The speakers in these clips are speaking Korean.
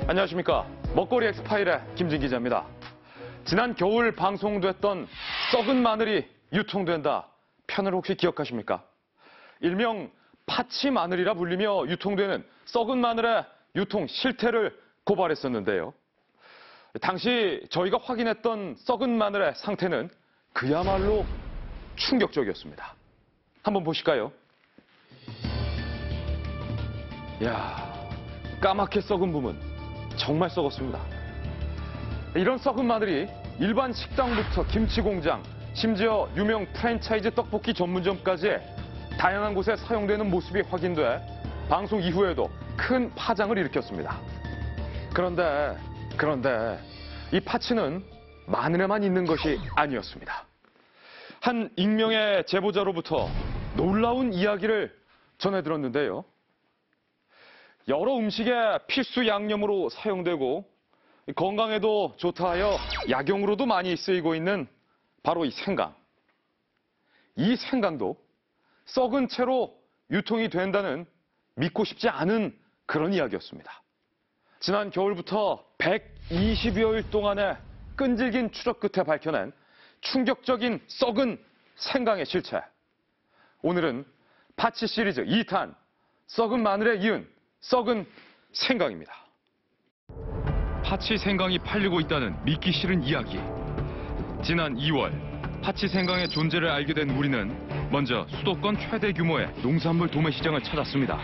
안녕하십니까. 먹거리 엑스파일의 김진 기자입니다. 지난 겨울 방송됐던 썩은 마늘이 유통된다 편을 혹시 기억하십니까? 일명 파치 마늘이라 불리며 유통되는 썩은 마늘의 유통 실태를 고발했었는데요. 당시 저희가 확인했던 썩은 마늘의 상태는 그야말로 충격적이었습니다. 한번 보실까요? 이야, 까맣게 썩은 부분. 정말 썩었습니다. 이런 썩은 마늘이 일반 식당부터 김치 공장, 심지어 유명 프랜차이즈 떡볶이 전문점까지 다양한 곳에 사용되는 모습이 확인돼 방송 이후에도 큰 파장을 일으켰습니다. 그런데 이 파츠는 마늘에만 있는 것이 아니었습니다. 한 익명의 제보자로부터 놀라운 이야기를 전해들었는데요. 여러 음식의 필수 양념으로 사용되고 건강에도 좋다 하여 약용으로도 많이 쓰이고 있는 바로 이 생강. 이 생강도 썩은 채로 유통이 된다는 믿고 싶지 않은 그런 이야기였습니다. 지난 겨울부터 120여일 동안의 끈질긴 추적 끝에 밝혀낸 충격적인 썩은 생강의 실체. 오늘은 파치 시리즈 2탄 썩은 마늘에 이은 썩은 생강입니다. 파치 생강이 팔리고 있다는 믿기 싫은 이야기. 지난 2월 파치 생강의 존재를 알게 된 우리는 먼저 수도권 최대 규모의 농산물 도매 시장을 찾았습니다.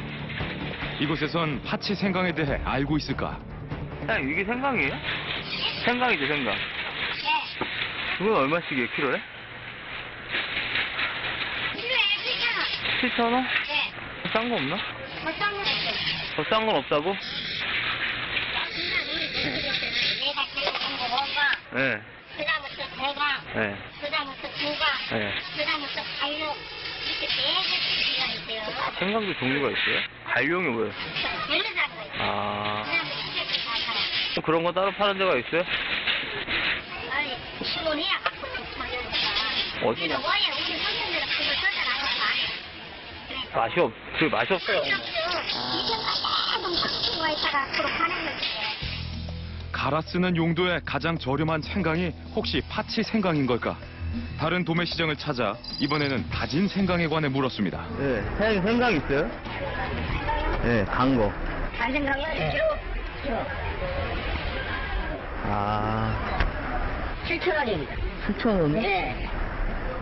이곳에선 파치 생강에 대해 알고 있을까? 사장님, 이게 생강이에요? 생강이죠, 생강. 이건 얼마씩이에요, 키로에? 키로에 7,000원? 네. 더 싼 거 없나? 더 싼 건 없어요. 더 싼 건 없다고? 내가 생각한 거 뭔가, 네. 그다음부터 대강, 네. 그다음부터 두강, 네. 그다음부터 갈록, 이렇게 네 가지가 있어요. 생강도 종류가 있어요? 갈룡이 뭐예요? 별로사고 있어요. 아. 그다음에 이렇게 다 팔아요. 또 그런 거 따로 파는 데가 있어요? 아니, 시골이야. 어디? 그래서 와야 우리 선생님들은 그걸 써서 맛이 없어요. 갈아 쓰는 용도의 가장 저렴한 생강이 혹시 파치 생강인 걸까? 다른 도매 시장을 찾아 이번에는 다진 생강에 관해 물었습니다. 네. 사장님, 생강 있어요? 네, 간 거. 반생강이요? 키로 아. 7,000원입니다. 7,000원? 네.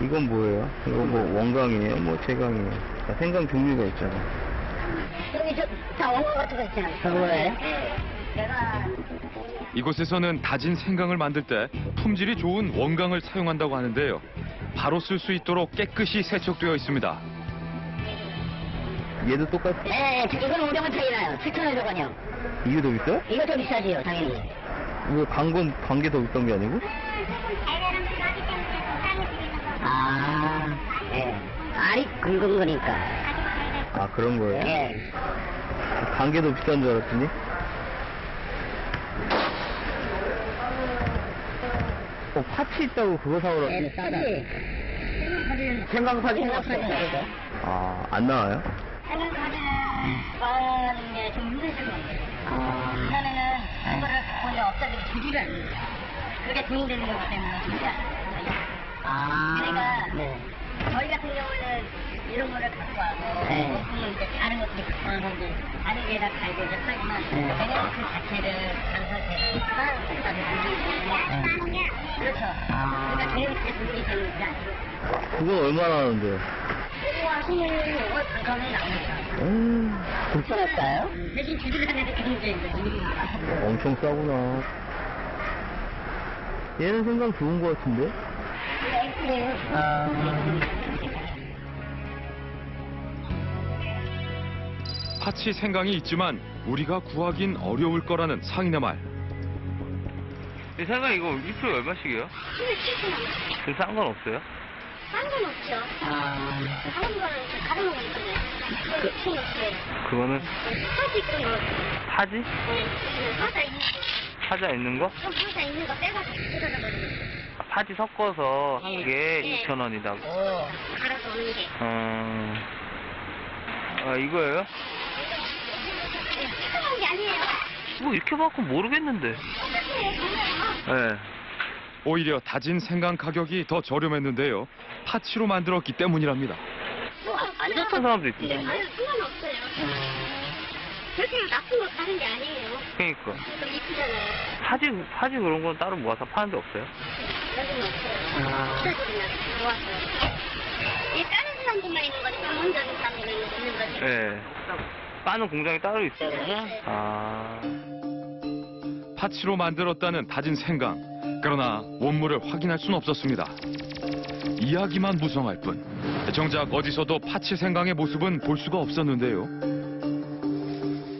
이건 뭐예요? 이거 뭐 원강이에요? 뭐 채강이에요? 다 생강 종류가 있잖아. 여기 다 원고 같은 거 있잖아요. 그거예요? 네. 내가 이곳에서는 다진 생강을 만들 때 품질이 좋은 원강을 사용한다고 하는데요. 바로 쓸 수 있도록 깨끗이 세척되어 있습니다. 얘도 똑같아? 네, 이거는 500원 차이 나요. 7,500원이요. 이게 더 비싸? 이거 더 비싸지요, 당연히. 왜 간 게 더 비싼 게 아니고? 아, 네. 알이 굵은 거니까. 아, 그런 거예요? 네. 간 게 더 비싼 줄 알았더니? 파치 있다고 그거 사오라고? 네, 싸다. 생강 파지는 없어요. 아, 안 나와요? 생강 파지는 나오는 게 좀 힘들죠. 이전에는 그거를 먼저 없애고 주지를 않는다. 그게 도움되는 거기 때문에 진짜. 그러니까 저희 같은 경우는 이런 거를 갖고 와서 보통 이제 다른 것들이 갖고 와서 이제 다른 데다 갈고 이제 팔지만 왜냐면 그 자체를 간설해서 그렇죠. 그러니까 걔네들 진짜 분들이 되는 게 아니고 그건 얼마나 하는데요? 그거 하시면 이걸 방송에 나옵니다. 불편할까요? 대신 주지를 하는데 그 문제인 엄청 싸구나. 얘는 생강 좋은 거 같은데? 파치 생강이 있지만 우리가 구하긴 어려울 거라는 상인의 말. 이 생강 이거 1kg 얼마씩이에요? 그 싼 건 없어요? 딴 건 없죠. 다른 거는 다른 거 있거든요. 그건 없어요. 그거는 사지 있는 거. 사지? 네, 사자 있는 거. 사자 있는 거? 그럼 사자 있는 거 빼가지고 뜯어져버리는 거. 사지 섞어서 한 개 네. 2,000원이다고. 갈아서 오는 게. 이거예요? 시커먼 게 아니에요. 뭐 이렇게 받고 모르겠는데. 똑같아요. 네. 오히려 다진 생강 가격이 더 저렴했는데요. 파치로 만들었기 때문이랍니다. 안 좋던 사람도 있고. 아유, 상관없어요. 그렇게 나쁜 거 파는 게 아니에요. 그러니까. 좀 이쁘잖아요. 사지 그런 건 따로 모아서 파는 데 없어요? 여기는 없어요. 비싸지구나. 모았어요. 이 다른 사람들만 있는 거지. 혼자 있는 사람들만 있는 거지. 네. 빠는 공장이 따로 있어요? 네. 파치로 만들었다는 다진 생강. 그러나 원물을 확인할 순 없었습니다. 이야기만 무성할 뿐. 정작 어디서도 파치 생강의 모습은 볼 수가 없었는데요.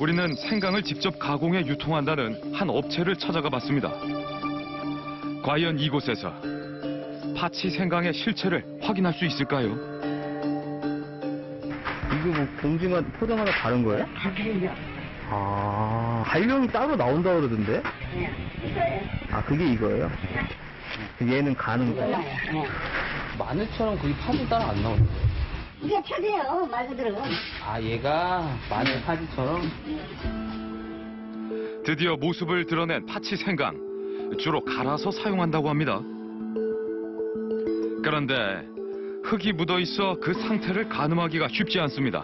우리는 생강을 직접 가공해 유통한다는 한 업체를 찾아가 봤습니다. 과연 이곳에서 파치 생강의 실체를 확인할 수 있을까요? 이거 뭐 봉지마다 포장마다 다른 거예요? 한령이 따로 나온다 그러던데? 그게 이거예요? 얘는 가는 거예요? 마늘처럼 그게 파지 따로 안 나오는데. 이게 표대요, 말 그대로. 얘가 마늘 파지처럼? 드디어 모습을 드러낸 파치 생강. 주로 갈아서 사용한다고 합니다. 그런데 흙이 묻어 있어 그 상태를 가늠하기가 쉽지 않습니다.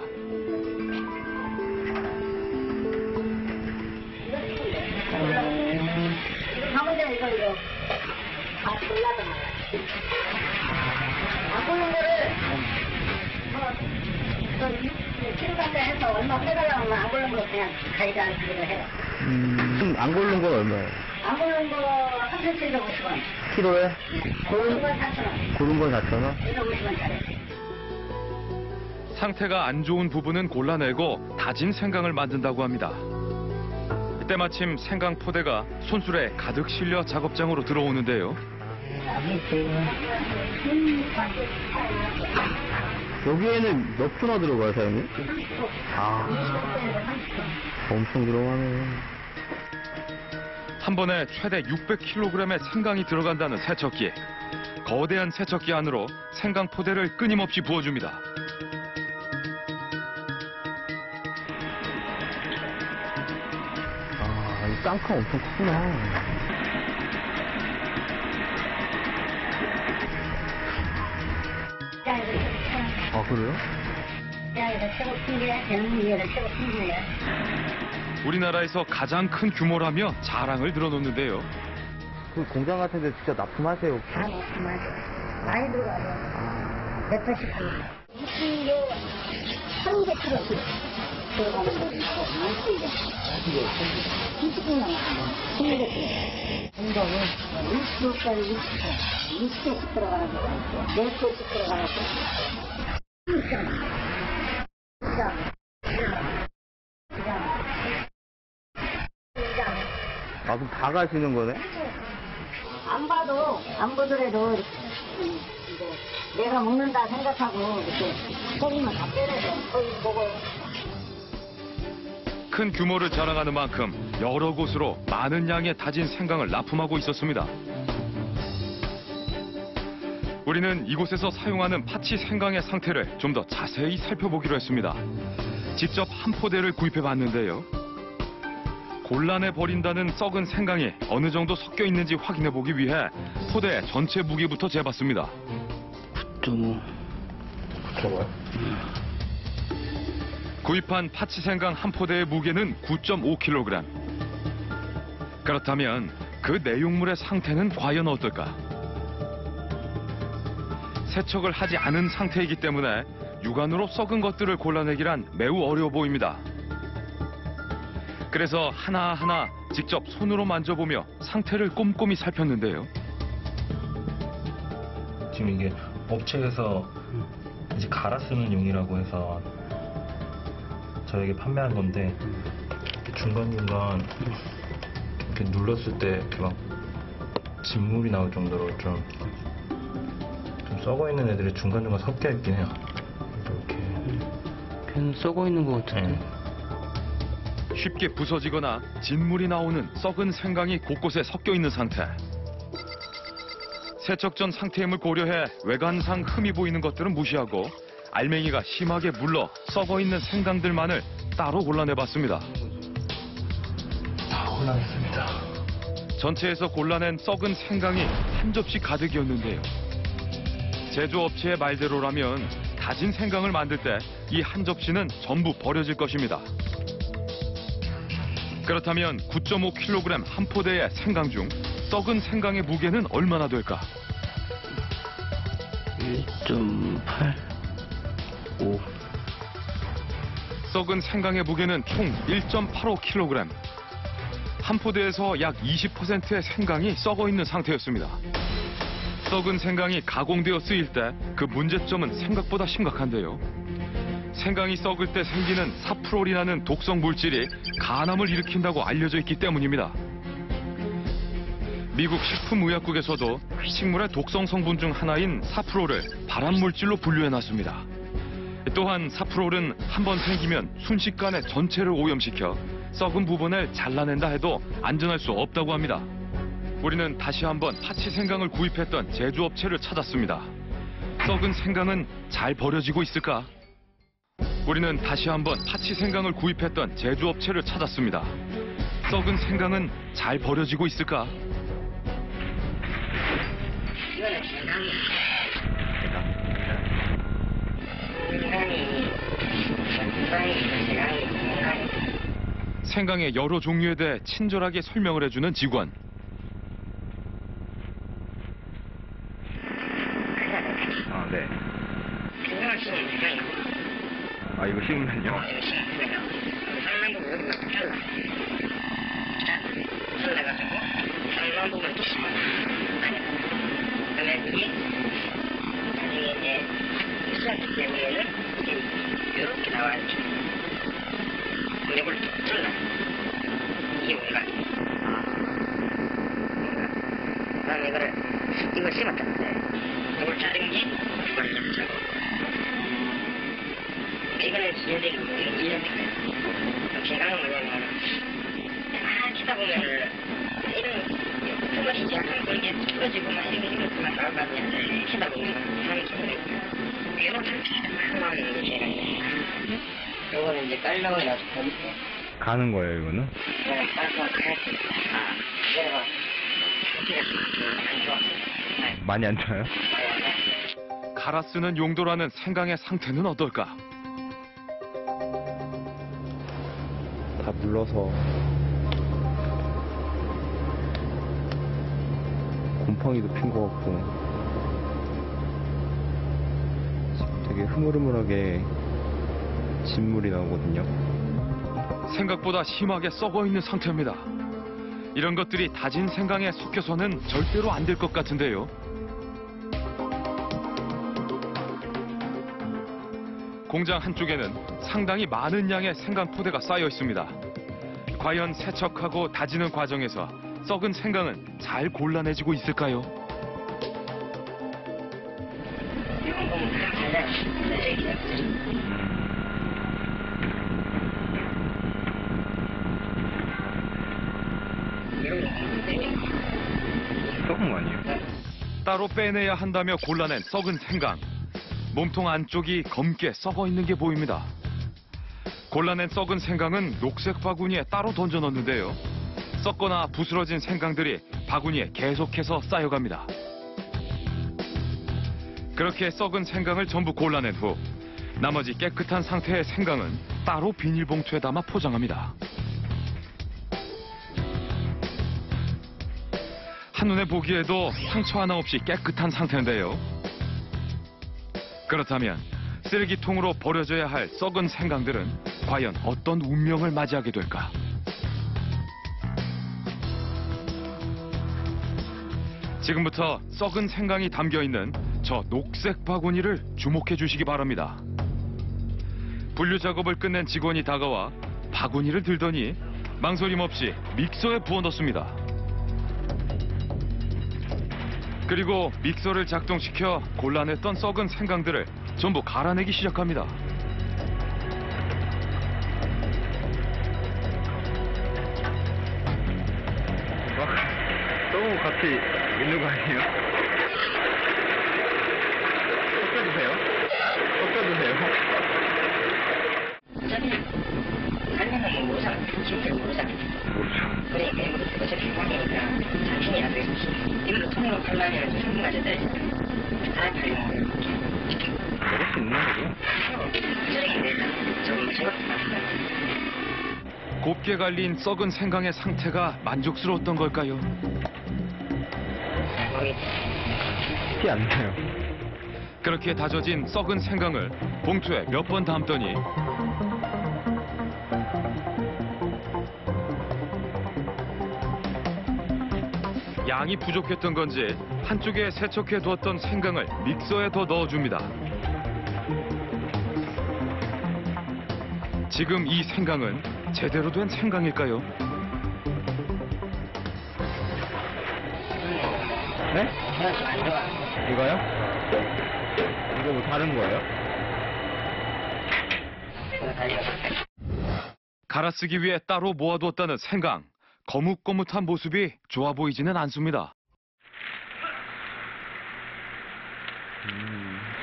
가운데 이거. 골라서 안 고른 거를, 키로감대 해서 얼마 빼달라고 하면 안 고른 거 그냥 가져가기로 해요. 안 고른 건 얼마예요? 안 고른 거 3,750원. 키로에? 고른 건 4,000원. 고른 건 4,000원? 250원짜리. 상태가 안 좋은 부분은 골라내고 다진 생강을 만든다고 합니다. 때마침 생강 포대가 손수레에 가득 실려 작업장으로 들어오는데요. 여기에는 몇 푼나 들어가요, 사장님? 엄청 들어가네. 한 번에 최대 600kg의 생강이 들어간다는 세척기. 거대한 세척기 안으로 생강 포대를 끊임없이 부어줍니다. 이 쌍칼 엄청 크구나. 그래요? 대학에서 최고 큰 게, 대한민국에서 최고 큰 거예요. 우리나라에서 가장 큰 규모라며 자랑을 들어놓는데요. 그 공장 같은 데 진짜 납품하세요, 혹시? 다 맞아. 많이 들어가요. 180kg. 20개, 1개 키로 들어가는 거 있고, 20개 남았어요. 20개 키로. 생각은 20kg짜리 20개씩 들어가는 거 있고, 4개씩 들어가는 거 있고. 그럼 다 가시는 거네? 안 봐도, 안 보더라도, 이제 내가 먹는다 생각하고, 이렇게 속이면 다 때려서, 거기 보고. 큰 규모를 자랑하는 만큼 여러 곳으로 많은 양의 다진 생강을 납품하고 있었습니다. 우리는 이곳에서 사용하는 파치 생강의 상태를 좀 더 자세히 살펴보기로 했습니다. 직접 한 포대를 구입해 봤는데요. 곤란해 버린다는 썩은 생강이 어느 정도 섞여 있는지 확인해 보기 위해 포대 전체 무게부터 재봤습니다. 9.5. 저거요? 구입한 파치 생강 한 포대의 무게는 9.5kg. 그렇다면 그 내용물의 상태는 과연 어떨까? 세척을 하지 않은 상태이기 때문에 육안으로 썩은 것들을 골라내기란 매우 어려워 보입니다. 그래서 하나하나 직접 손으로 만져보며 상태를 꼼꼼히 살폈는데요. 지금 이게 업체에서 이제 갈아 쓰는 용이라고 해서 저에게 판매한 건데 중간중간 이렇게 눌렀을 때 이렇게 막 진물이 나올 정도로 좀 썩어 있는 애들이 중간중간 섞여 있긴 해요. 이렇게. 걔는 썩어 있는 것 같은데. 쉽게 부서지거나 진물이 나오는 썩은 생강이 곳곳에 섞여 있는 상태. 세척 전 상태임을 고려해 외관상 흠이 보이는 것들은 무시하고 알맹이가 심하게 물러 썩어 있는 생강들만을 따로 골라내봤습니다. 다 골라냈습니다. 전체에서 골라낸 썩은 생강이 한 접시 가득이었는데요. 제조업체의 말대로라면 다진 생강을 만들 때 이 한 접시는 전부 버려질 것입니다. 그렇다면 9.5kg 한 포대의 생강 중 썩은 생강의 무게는 얼마나 될까? 1.8, 5. 썩은 생강의 무게는 총 1.85kg. 한 포대에서 약 20%의 생강이 썩어 있는 상태였습니다. 썩은 생강이 가공되어 쓰일 때 그 문제점은 생각보다 심각한데요. 생강이 썩을 때 생기는 사프롤이라는 독성 물질이 간암을 일으킨다고 알려져 있기 때문입니다. 미국 식품의약국에서도 식물의 독성 성분 중 하나인 사프롤을 발암물질로 분류해놨습니다. 또한 사프롤은 한번 생기면 순식간에 전체를 오염시켜 썩은 부분을 잘라낸다 해도 안전할 수 없다고 합니다. 우리는 다시 한번 파치 생강을 구입했던 제조업체를 찾았습니다. 썩은 생강은 잘 버려지고 있을까? 우리는 다시 한번 파치 생강을 구입했던 제조업체를 찾았습니다. 썩은 생강은 잘 버려지고 있을까? 이거는 생강이야. 생강의 여러 종류에 대해 친절하게 설명을 해주는 직원. 아, 네. 생강을 심으면 생강이고, 아, 이거 씹으면요? 이거 심으면 상당 부분 여기만 잘라. 잘라가지고 상당 부분 또 심어. 그러면 이게 나중에 이제 수확기 때문에는 이렇게 나와야지. 이걸 또 잘라. 이게 뭔가. 그다음에 이걸 심었다는데 이걸 자른 게 이걸 잡자고. 이거는 진열되기 이런 거예요. 제가는 뭐냐면 치다 보면 이런 표면이 약간 그렇게 풀어지고 막 이런 나오거든요. 치다 보면 사람이 치는 이런 하나는 게 제가 이거는 이제 깔려고 나서 버리고 가는 거예요, 이거는? 그냥 깔고 가야지. 그래서 많이 안 쳐요? 갈아 쓰는 용도라는 생강의 상태는 어떨까? 다 물러서 곰팡이도 핀 것 같고 되게 흐물흐물하게 진물이 나오거든요. 생각보다 심하게 썩어 있는 상태입니다. 이런 것들이 다진 생강에 섞여서는 절대로 안 될 것 같은데요. 공장 한쪽에는 상당히 많은 양의 생강 포대가 쌓여 있습니다. 과연 세척하고 다지는 과정에서 썩은 생강은 잘 골라내지고 있을까요? 썩은 거 아니에요? 따로 빼내야 한다며 골라낸 썩은 생강. 몸통 안쪽이 검게 썩어 있는 게 보입니다. 골라낸 썩은 생강은 녹색 바구니에 따로 던져 넣는데요. 썩거나 부스러진 생강들이 바구니에 계속해서 쌓여갑니다. 그렇게 썩은 생강을 전부 골라낸 후 나머지 깨끗한 상태의 생강은 따로 비닐봉투에 담아 포장합니다. 한눈에 보기에도 상처 하나 없이 깨끗한 상태인데요. 그렇다면 쓰레기통으로 버려져야 할 썩은 생강들은 과연 어떤 운명을 맞이하게 될까? 지금부터 썩은 생강이 담겨있는 저 녹색 바구니를 주목해 주시기 바랍니다. 분류 작업을 끝낸 직원이 다가와 바구니를 들더니 망설임 없이 믹서에 부어 넣습니다. 그리고 믹서를 작동시켜 곤란했던 썩은 생강들을 전부 갈아내기 시작합니다. 썩은 거 같이 있는 거 아니에요? 섞어주세요. 섞어주세요. 어차피 살면은 뭐 모르잖아. 지금까지 모르잖아. 그렇죠. 그러니까 어차피 생강이니까 자신이 안 되고 이걸로 통으로 팔라면 충분 가져다 다 팔리는 거예요. 먹을 수 있는 거죠? 쓰레기 내잖아. 좀 생각보다. 곱게 갈린 썩은 생강의 상태가 만족스러웠던 걸까요? 거기 티 안 나요. 그렇게 다져진 썩은 생강을 봉투에 몇 번 담더니 양이 부족했던 건지 한쪽에 세척해 두었던 생강을 믹서에 더 넣어줍니다. 지금 이 생강은 제대로 된 생강일까요? 네? 하나씩 안 좋아. 이거요? 이거 뭐 다른 거예요? 그거 달려. 갈아쓰기 위해 따로 모아두었다는 생강. 거뭇거뭇한 모습이 좋아 보이지는 않습니다.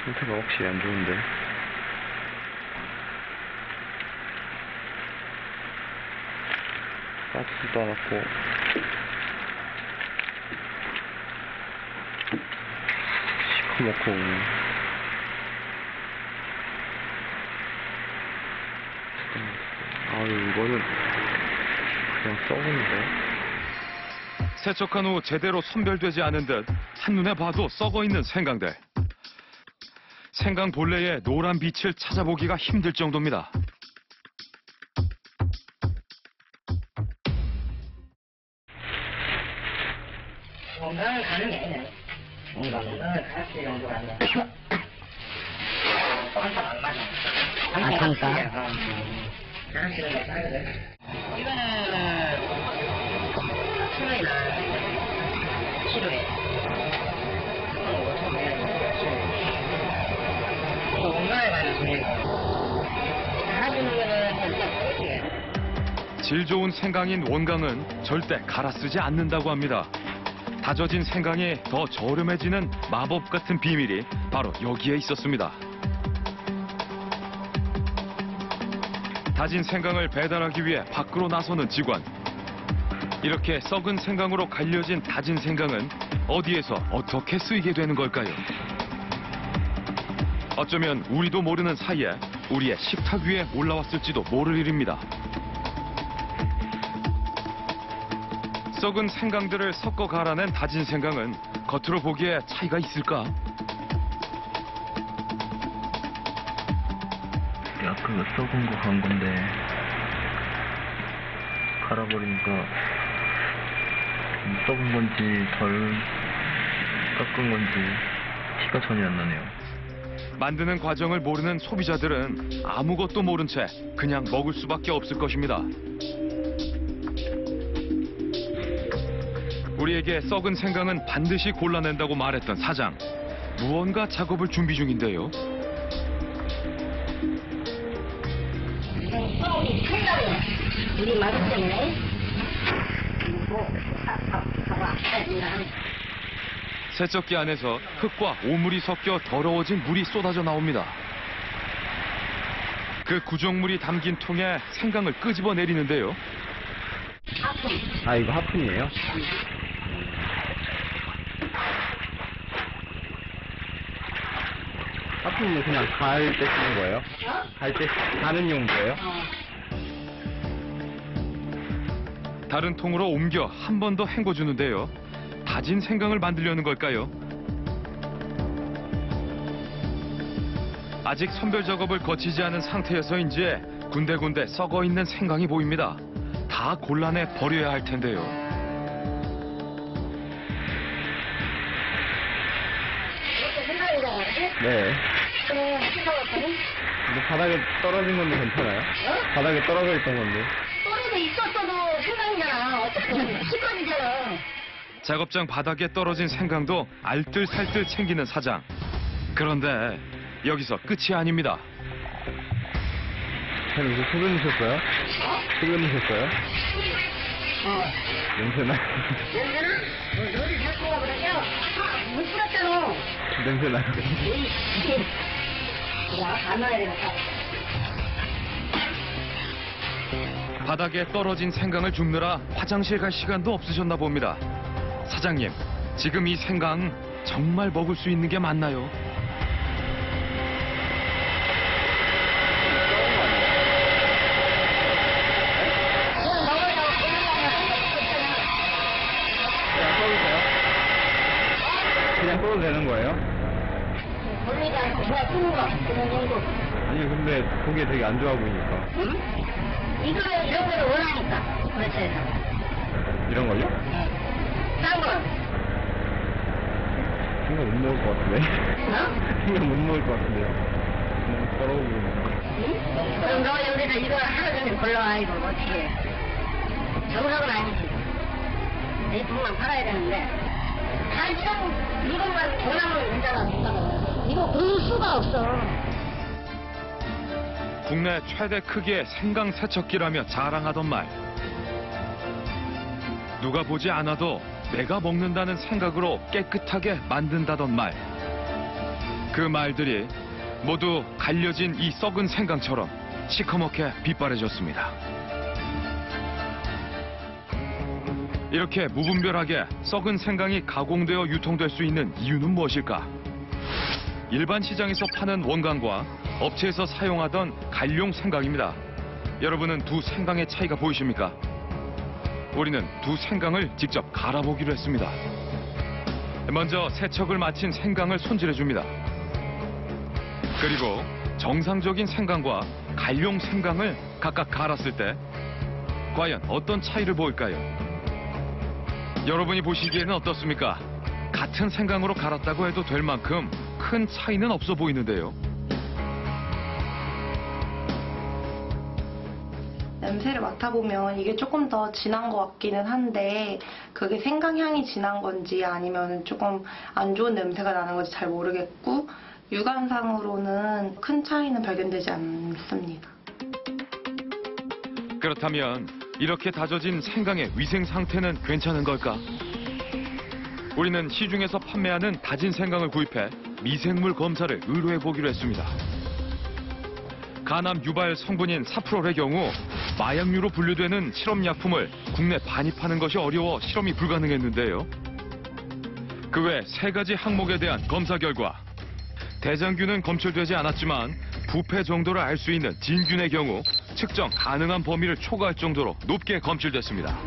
상태가 확실히 안 좋은데. 빠지지도 않았고. 시커멓고. 아유, 이거는 그냥 썩은데. 세척한 후 제대로 선별되지 않은 듯 한눈에 봐도 썩어있는 생강들. 생강 본래의 노란 빛을 찾아보기가 힘들 정도입니다. 건강을 가는 게 아니네. 건강을 가는 정도가 아니야. 항상 안 맞아. 항상. 가르치는 거 싸거든. 이거는 천원이나 키로에. 또 건강에 가는 소리고. 갈아주는 거는 진짜 그렇지. 질 좋은 생강인 원강은 절대 갈아 쓰지 않는다고 합니다. 다져진 생강이 더 저렴해지는 마법 같은 비밀이 바로 여기에 있었습니다. 다진 생강을 배달하기 위해 밖으로 나서는 직원. 이렇게 썩은 생강으로 갈려진 다진 생강은 어디에서 어떻게 쓰이게 되는 걸까요? 어쩌면 우리도 모르는 사이에 우리의 식탁 위에 올라왔을지도 모를 일입니다. 썩은 생강들을 섞어 갈아낸 다진 생강은 겉으로 보기에 차이가 있을까? 아까 썩은 거 간 건데 갈아버리니까 썩은 건지 덜 깎은 건지 티가 전혀 안 나네요. 만드는 과정을 모르는 소비자들은 아무것도 모른 채 그냥 먹을 수밖에 없을 것입니다. 우리에게 썩은 생강은 반드시 골라낸다고 말했던 사장. 무언가 작업을 준비 중인데요. 우리 마구 때문에 세척기 안에서 흙과 오물이 섞여 더러워진 물이 쏟아져 나옵니다. 그 구정물이 담긴 통에 생강을 끄집어 내리는데요. 아, 이거 하품이에요? 하품은 그냥 갈 때 쓰는 거예요? 갈 때 가는 용도예요? 다른 통으로 옮겨 한 번 더 헹궈주는데요. 다진 생강을 만들려는 걸까요? 아직 선별 작업을 거치지 않은 상태여서인지 군데군데 썩어있는 생강이 보입니다. 다 골라내 버려야 할 텐데요. 네. 근데 바닥에 떨어진 건데 괜찮아요? 바닥에 떨어져 있던 건데. 떨어져 있었어도 생각이잖아. 어떻게 씻어지잖아. 작업장 바닥에 떨어진 생강도 알뜰살뜰 챙기는 사장. 그런데 여기서 끝이 아닙니다. 사장님 이제 소변 넣으셨어요? 소변 넣으셨어요? 냄새나? 냄새나? 너를 잘 뽑아 그러죠? 물 뿌렸잖아. 냄새나? 야, 안 넣어야 되겠다. 바닥에 떨어진 생강을 줍느라 화장실 갈 시간도 없으셨나 봅니다. 사장님, 지금 이 생강 정말 먹을 수 있는 게 맞나요? 그냥 써도 되는 거예요? 돌리지 않고 그냥 쓰는 거. 그냥 정도. 아니 근데 보기에 되게 안 좋아 보이니까. 응? 이거 이런 거를 원하니까. 그렇지. 이런 걸요? 싼 거. 생각 못 먹을 것 같은데. 어? 생각 못 먹을 것 같은데요. 그냥 더러워 보이니까. 응? 그럼 너 여기서 이거 하루 종일 골라와 이거 어떻게 해? 정석은 아니지. 내 돈만 팔아야 되는데. 다 이것만 원하면 문제가 이거 볼 수가 없어. 국내 최대 크기의 생강 세척기라며 자랑하던 말. 누가 보지 않아도 내가 먹는다는 생각으로 깨끗하게 만든다던 말. 그 말들이 모두 갈려진 이 썩은 생강처럼 시커멓게 빛바래졌습니다. 이렇게 무분별하게 썩은 생강이 가공되어 유통될 수 있는 이유는 무엇일까? 일반 시장에서 파는 원강과 업체에서 사용하던 갈용 생강입니다. 여러분은 두 생강의 차이가 보이십니까? 우리는 두 생강을 직접 갈아보기로 했습니다. 먼저 세척을 마친 생강을 손질해줍니다. 그리고 정상적인 생강과 갈용 생강을 각각 갈았을 때 과연 어떤 차이를 보일까요? 여러분이 보시기에는 어떻습니까? 같은 생강으로 갈았다고 해도 될 만큼 큰 차이는 없어 보이는데요. 냄새를 맡아보면 이게 조금 더 진한 것 같기는 한데 그게 생강향이 진한 건지 아니면 조금 안 좋은 냄새가 나는 건지 잘 모르겠고 육안상으로는 큰 차이는 발견되지 않습니다. 그렇다면 이렇게 다져진 생강의 위생 상태는 괜찮은 걸까? 우리는 시중에서 판매하는 다진 생강을 구입해 미생물 검사를 의뢰해 보기로 했습니다. 간암 유발 성분인 사프롤의 경우 마약류로 분류되는 실험약품을 국내 반입하는 것이 어려워 실험이 불가능했는데요. 그 외 세 가지 항목에 대한 검사 결과 대장균은 검출되지 않았지만 부패 정도를 알 수 있는 진균의 경우 측정 가능한 범위를 초과할 정도로 높게 검출됐습니다.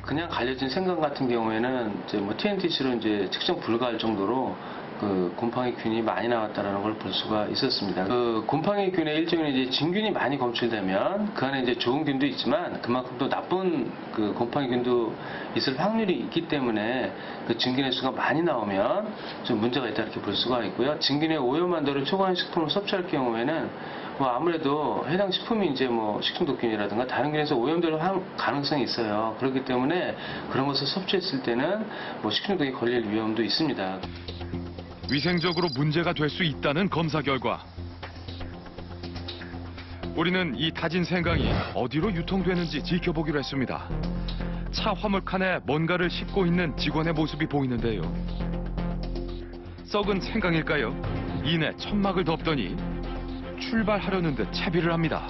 그냥 갈려진 생강 같은 경우에는 이제 뭐 TNTC로 이제 측정 불가할 정도로 그 곰팡이균이 많이 나왔다라는 걸 볼 수가 있었습니다. 그 곰팡이균의 일종의 이제 진균이 많이 검출되면 그 안에 이제 좋은 균도 있지만 그만큼 또 나쁜 그 곰팡이균도 있을 확률이 있기 때문에 그 진균의 수가 많이 나오면 좀 문제가 있다 이렇게 볼 수가 있고요. 진균의 오염만도를 초과한 식품을 섭취할 경우에는 뭐 아무래도 해당 식품이 이제 뭐 식중독균이라든가 다른 균에서 오염될 가능성이 있어요. 그렇기 때문에 그런 것을 섭취했을 때는 뭐 식중독에 걸릴 위험도 있습니다. 위생적으로 문제가 될 수 있다는 검사 결과 우리는 이 다진 생강이 어디로 유통되는지 지켜보기로 했습니다. 차 화물칸에 뭔가를 싣고 있는 직원의 모습이 보이는데요. 썩은 생강일까요? 이내 천막을 덮더니 출발하려는 듯 채비를 합니다.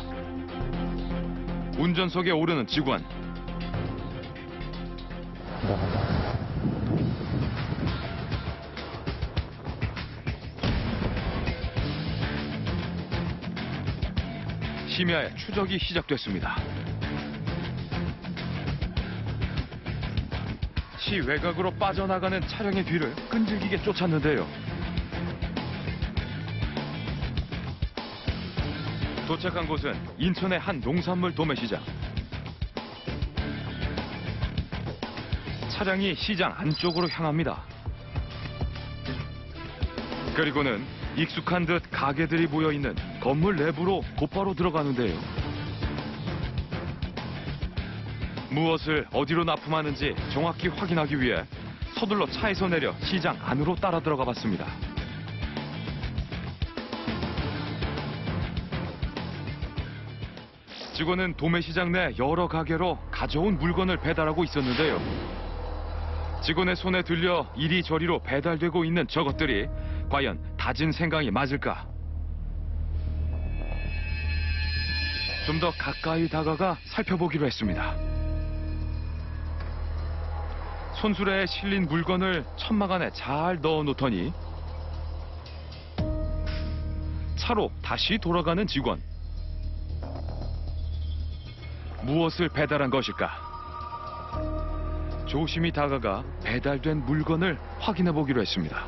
운전석에 오르는 직원. 심야에 추적이 시작됐습니다. 시 외곽으로 빠져나가는 차량의 뒤를 끈질기게 쫓았는데요. 도착한 곳은 인천의 한 농산물 도매시장. 차량이 시장 안쪽으로 향합니다. 그리고는 익숙한 듯 가게들이 모여있는 건물 내부로 곧바로 들어가는데요. 무엇을 어디로 납품하는지 정확히 확인하기 위해 서둘러 차에서 내려 시장 안으로 따라 들어가 봤습니다. 직원은 도매시장 내 여러 가게로 가져온 물건을 배달하고 있었는데요. 직원의 손에 들려 이리저리로 배달되고 있는 저것들이 과연 다진 생강이 맞을까? 좀 더 가까이 다가가 살펴보기로 했습니다. 손수레에 실린 물건을 천막 안에 잘 넣어놓더니 차로 다시 돌아가는 직원. 무엇을 배달한 것일까? 조심히 다가가 배달된 물건을 확인해 보기로 했습니다.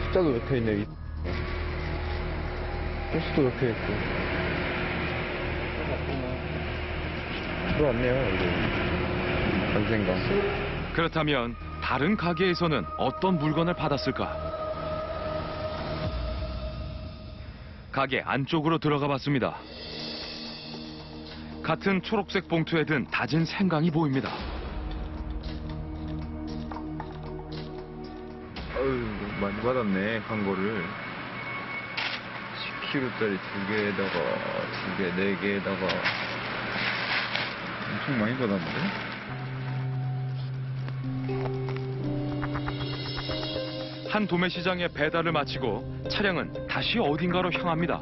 숫자도 옆에 있네. 호수도 옆에 있고. 들어왔네요, 여기. 전생강. 그렇다면 다른 가게에서는 어떤 물건을 받았을까? 가게 안쪽으로 들어가 봤습니다. 같은 초록색 봉투에 든 다진 생강이 보입니다. 어휴, 많이 받았네, 광고를. 10kg짜리 2개에다가, 2개, 4개에다가. 엄청 많이 받았는데? 한 도매시장에 배달을 마치고 차량은 다시 어딘가로 향합니다.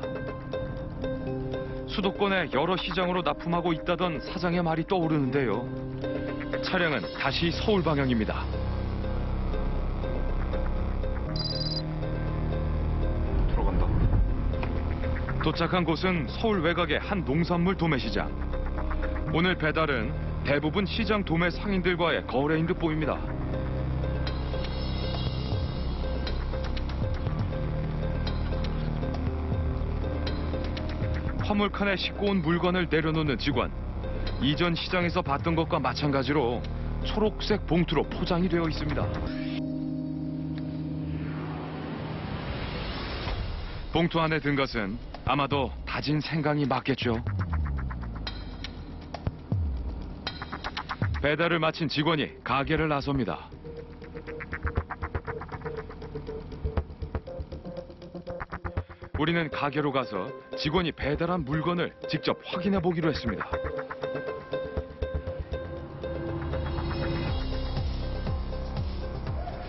수도권의 여러 시장으로 납품하고 있다던 사장의 말이 떠오르는데요. 차량은 다시 서울 방향입니다. 들어간다. 도착한 곳은 서울 외곽의 한 농산물 도매시장. 오늘 배달은 대부분 시장 도매 상인들과의 거래인 듯 보입니다. 화물칸에 싣고 온 물건을 내려놓는 직원. 이전 시장에서 봤던 것과 마찬가지로 초록색 봉투로 포장이 되어 있습니다. 봉투 안에 든 것은 아마도 다진 생강이 맞겠죠. 배달을 마친 직원이 가게를 나섭니다. 우리는 가게로 가서 직원이 배달한 물건을 직접 확인해 보기로 했습니다.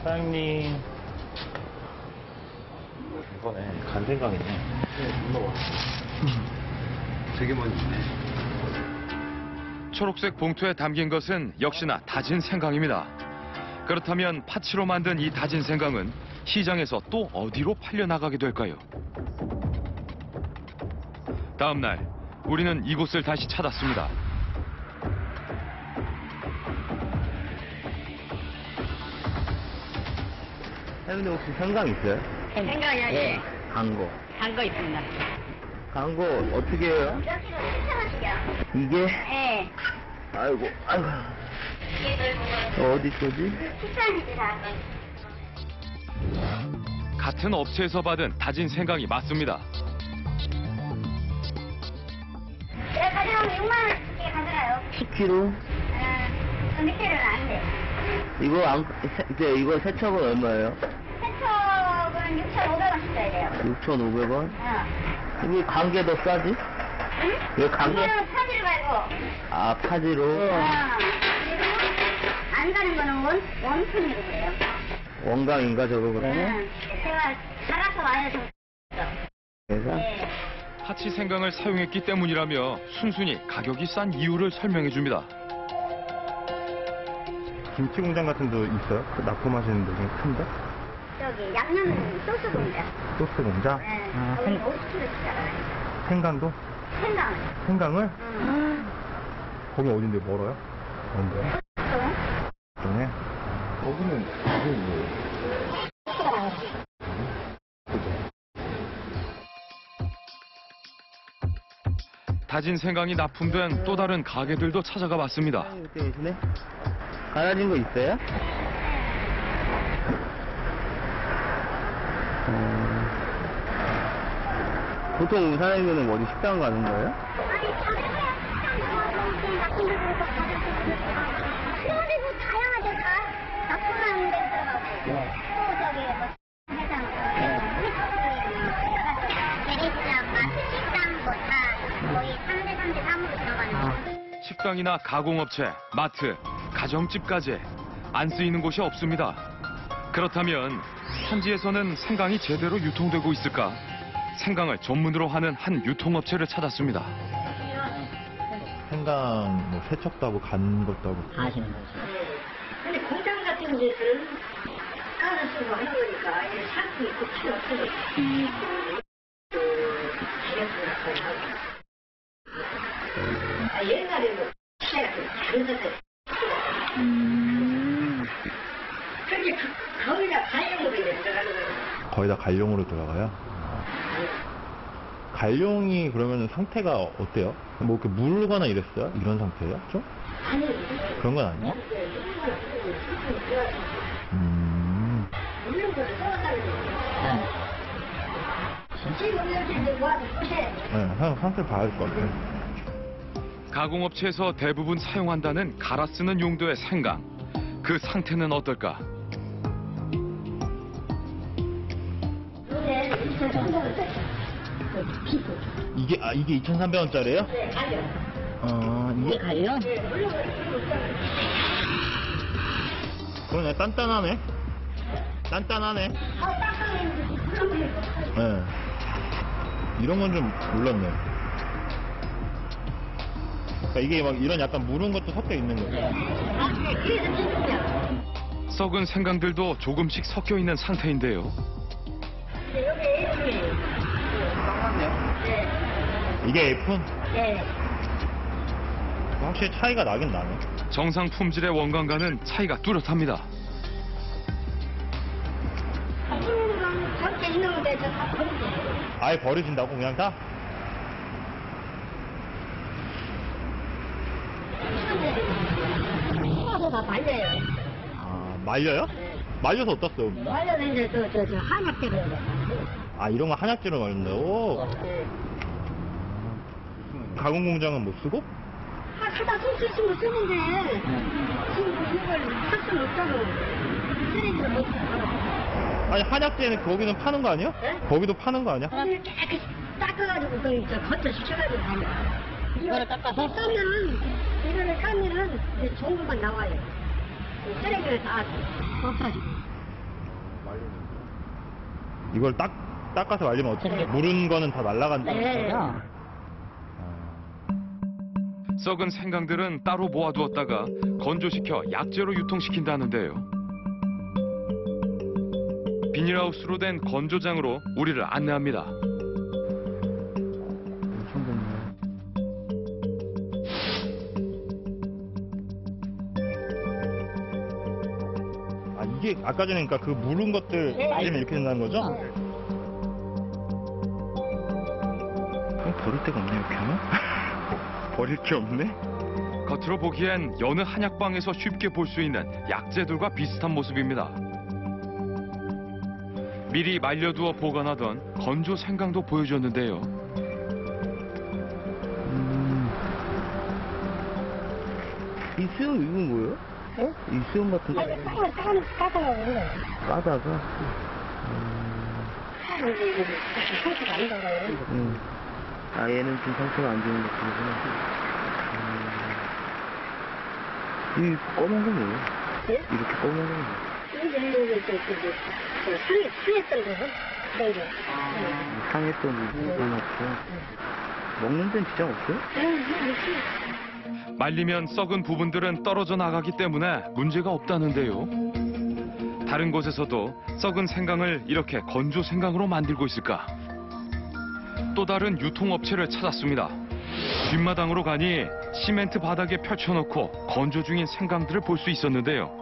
사장님. 이거네. 간생강이네. 되게 많이 있네. 초록색 봉투에 담긴 것은 역시나 다진 생강입니다. 그렇다면 파치로 만든 이 다진 생강은 시장에서 또 어디로 팔려나가게 될까요? 다음 날 우리는 이곳을 다시 찾았습니다. 사장님 혹시 생강 있어요? 생강이요? 예. 광고. 단거 있습니다. 광고 어떻게 해요? 몇 킬로 7,000원씩이요? 이게? 예. 아이고, 아이고. 이게 넓은 어디 거지? 14인치 다. 같은 업체에서 받은 다진 생강이 맞습니다. 제가 가져가면 6만 원씩 가져가요. 10kg? 그 밑에는 안 돼. 이거 세척은 얼마예요? 세척은 6,500원씩 써야 돼요. 6,500원? 왜 관계 더 싸지? 응? 왜 관계? 이거는 파지를 말고. 아, 파지로? 그리고 안 가는 거는 원푼이고 그래요. 원강인가 저거 그러면? 제가 갈아서 와야 좀. 그래서? 네. 파치 생강을 사용했기 때문이라며 순순히 가격이 싼 이유를 설명해 줍니다. 김치 공장 같은 데 있어요? 그 납품하시는 데 중에 큰데? 저기 양념 소스 공장. 소스 공장? 네. 아, 거기 50kg씩 잡아요. 생강도? 생강. 생강을? 거기 어딘데 멀어요? 어딘데? 중에? 거기는 이게 뭐예요? 다진 생강이 납품된 또 다른 가게들도 찾아가 봤습니다. 대신에 갈아진 거 있어요? 보통 사장님은 어디 식당 가는 거예요? 그리고 다양하게 다 납품하는 데 들어가고 또 저기 뭐 회장 베리스랑 마트 식당 뭐 다 거의 3대 3으로 들어가는 거. 식당이나 가공업체, 마트, 가정집까지 안 쓰이는 곳이 없습니다. 그렇다면 현지에서는 생강이 제대로 유통되고 있을까? 생강을 전문으로 하는 한 유통업체를 찾았습니다. 생강 뭐 세척도 하고 간 것도 하고. 하시는 거죠. 근데 공장 같은 데서는 가스 쓰고 하는 거니까 이 상품이 꼭 필요 없어요. 가격도 하고. 옛날에는 차이가 좀 다르잖아요. 그게 거의 다 가용으로 이제 들어가는 거예요. 거의 다 갈룡으로 들어가요. 갈룡이 그러면 상태가 어때요? 뭐 이렇게 물거나 이랬어요? 이런 상태예요? 좀? 아니, 그런 건 아니야? 물론 그걸 써왔다는 거예요. 지금 이렇게 모아서 보세요. 네, 상태를 봐야 할 것 같아요. 가공업체에서 대부분 사용한다는 갈아 쓰는 용도의 생강. 그 상태는 어떨까? 이게 2,300원짜리예요? 네, 가요. 이게 가요? 그러네, 단단하네. 단단하네. 네. 이런 건 좀 몰랐네. 그러니까 이게 막 이런 약간 무른 것도 섞여 있는 거예요. 썩은 생강들도 조금씩 섞여 있는 상태인데요. 이게 F는 네. 확실히 차이가 나긴 나네. 정상 품질의 원강과는 차이가 뚜렷합니다. 저렇게 있는 건데 다 버리세요. 아예 버려진다고 그냥 다? 다 말려요. 아, 말려요? 말려서 어디다 써? 말려서 이제 저 한약 때문에. 아, 이런 거 한약재로 말린다고? 가공 공장은 못 쓰고? 하다 쓸 수 있으면 쓰는데 지금 이걸 할 수는 없다고. 쓰레기를 못 써. 아니, 한약재는 거기는 파는 거 아니야? 네? 거기도 파는 거 아니야? 오늘 깨끗이 닦아가지고 저 겉을 시켜가지고 가요. 이거를 닦아서? 이거를 까면은 이제 좋은 것만 나와요. 쓰레기를 다 없어지고. 이걸 닦아서 말리면 어떻게? 네. 무른 거는 다 날라간다. 네. 썩은 생강들은 따로 모아두었다가 건조시켜 약재로 유통시킨다는데요. 비닐하우스로 된 건조장으로 우리를 안내합니다. 엄청 좋네. 아, 이게 아까 전에 그러니까 그 무른 것들 네. 말리면 이렇게 된다는 거죠? 버릴 데가 없네, 이렇게 하면? 버릴 게 없네? 겉으로 보기엔 여느 한약방에서 쉽게 볼 수 있는 약재들과 비슷한 모습입니다. 미리 말려두어 보관하던 건조 생강도 보여줬는데요. 이 수염 이건 뭐예요? 네? 이 수염 같은 거 까다가 그래. 까다가? 이제 상태가 안 나가요. 아, 얘는 지금 상태가 안 좋은 것 같구나. 이 검은 건 뭐예요? 예? 이렇게 검은 건 뭐예요? 이제 상했던 거는 그런 게. 상했던 부분 없고. 먹는 데는 진짜 없어요? 말리면 썩은 부분들은 떨어져 나가기 때문에 문제가 없다는데요. 다른 곳에서도 썩은 생강을 이렇게 건조 생강으로 만들고 있을까? 또 다른 유통업체를 찾았습니다. 뒷마당으로 가니 시멘트 바닥에 펼쳐놓고 건조 중인 생강들을 볼 수 있었는데요.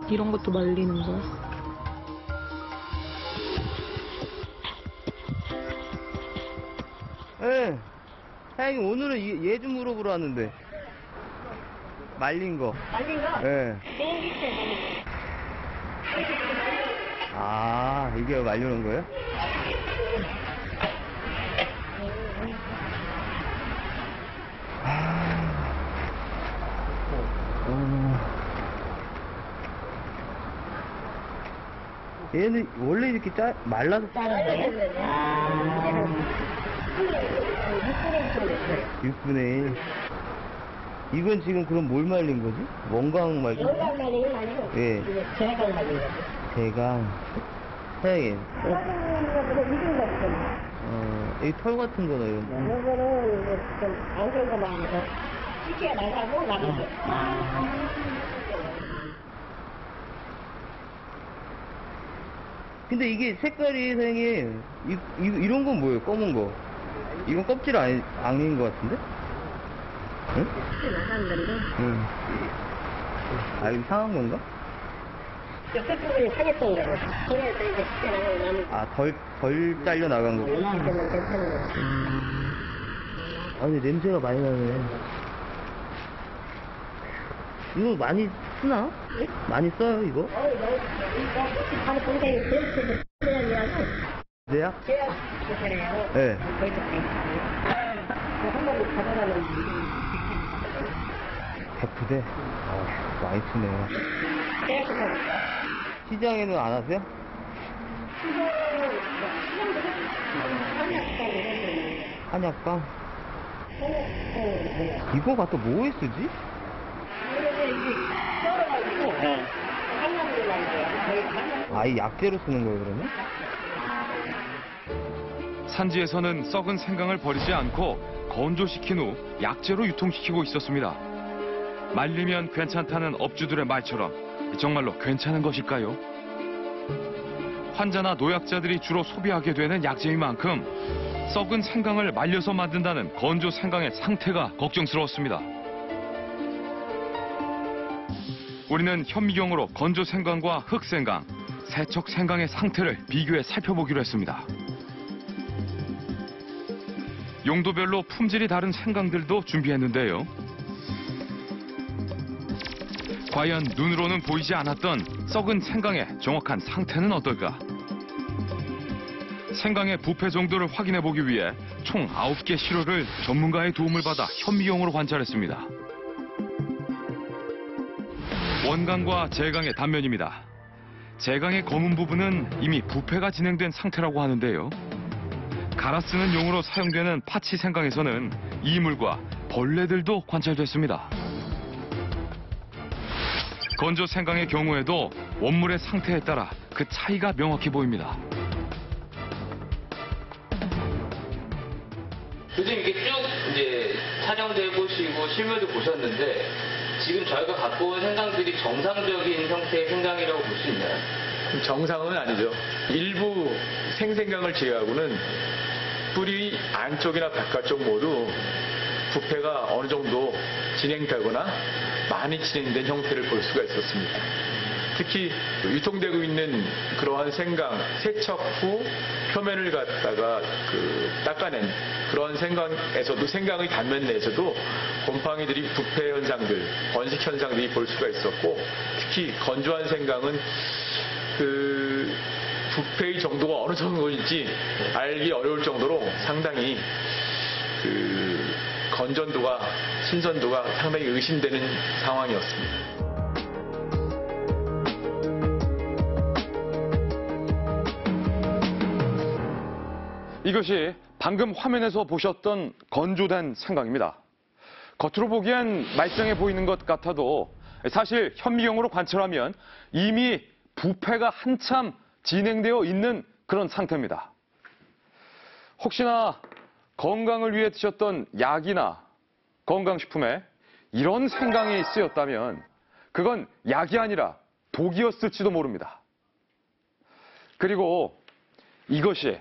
이런 것도 말리는 거. 예. 사장님, 오늘은 얘 좀 물어보러 왔는데. 말린 거. 말린 거? 예. 맨 밑에 아, 이게 말려놓은 거예요? 얘는 원래 이렇게 말라서 자른다고? 6분의 1. 이건 지금 그럼 뭘 말린 거지? 원강 말린 거? 영광 말리는 거 아니고 예. 이제 제강 말리는 거. 대강. 사장님, 이런 거 있잖아. 이 털 같은 거나 이런 거. 이거는 이제 좀안 좋은 거 말고 쉽게 나가고 나가고. 근데 이게 색깔이 사장님, 이런 건 뭐예요? 검은 거. 이건 껍질 아닌 것 같은데? 응? 나가는 건데. 응. 아, 이거 상한 건가? 옆에 부분이 사겠던 거고. 그래서 이제 쉽게 나가고 나면. 아, 덜 잘려 나간 거고. 그러면 괜찮은 거. 아, 근데 냄새가 많이 나네. 이거 많이 쓰나? 많이 써요, 이거? 바로 동생이 제일 대학이라고. 대학? 제약 교사래요. 네. 거기서 한 번도 가져가는 대프대? 아, 많이 쓰네요. 제약 교사. 시장에는 안 하세요? 한약방? 이거 갖다 뭐에 쓰지? 아, 이 약재로 쓰는 거예요, 그러면? 산지에서는 썩은 생강을 버리지 않고 건조시킨 후 약재로 유통시키고 있었습니다. 말리면 괜찮다는 업주들의 말처럼 정말로 괜찮은 것일까요? 환자나 노약자들이 주로 소비하게 되는 약재인 만큼 썩은 생강을 말려서 만든다는 건조 생강의 상태가 걱정스러웠습니다. 우리는 현미경으로 건조 생강과 흑생강, 세척 생강의 상태를 비교해 살펴보기로 했습니다. 용도별로 품질이 다른 생강들도 준비했는데요. 과연 눈으로는 보이지 않았던 썩은 생강의 정확한 상태는 어떨까? 생강의 부패 정도를 확인해 보기 위해 총 9개 시료를 전문가의 도움을 받아 현미경으로 관찰했습니다. 원강과 제강의 단면입니다. 제강의 검은 부분은 이미 부패가 진행된 상태라고 하는데요. 갈아 쓰는 용으로 사용되는 파치 생강에서는 이물과 벌레들도 관찰됐습니다. 건조 생강의 경우에도 원물의 상태에 따라 그 차이가 명확해 보입니다. 요즘 이게 쭉 이제 촬영도 해보시고 실물도 보셨는데 지금 저희가 갖고 온 생강들이 정상적인 형태의 생강이라고 볼 수 있나요? 정상은 아니죠. 일부 생생강을 제외하고는 뿌리 안쪽이나 바깥쪽 모두 부패가 어느 정도 진행되거나 많이 진행된 형태를 볼 수가 있었습니다. 특히 유통되고 있는 그러한 생강, 세척 후 표면을 갖다가 닦아낸 그런 생강에서도 생강의 단면 내에서도 곰팡이들이 부패 현상들, 번식 현상들이 볼 수가 있었고 특히 건조한 생강은 부패의 정도가 어느 정도인지 알기 어려울 정도로 상당히 건전도가 신선도가 상당히 의심되는 상황이었습니다. 이것이 방금 화면에서 보셨던 건조된 생강입니다. 겉으로 보기엔 말짱해 보이는 것 같아도 사실 현미경으로 관찰하면 이미 부패가 한참 진행되어 있는 그런 상태입니다. 혹시나 건강을 위해 드셨던 약이나 건강식품에 이런 생강이 쓰였다면 그건 약이 아니라 독이었을지도 모릅니다. 그리고 이것이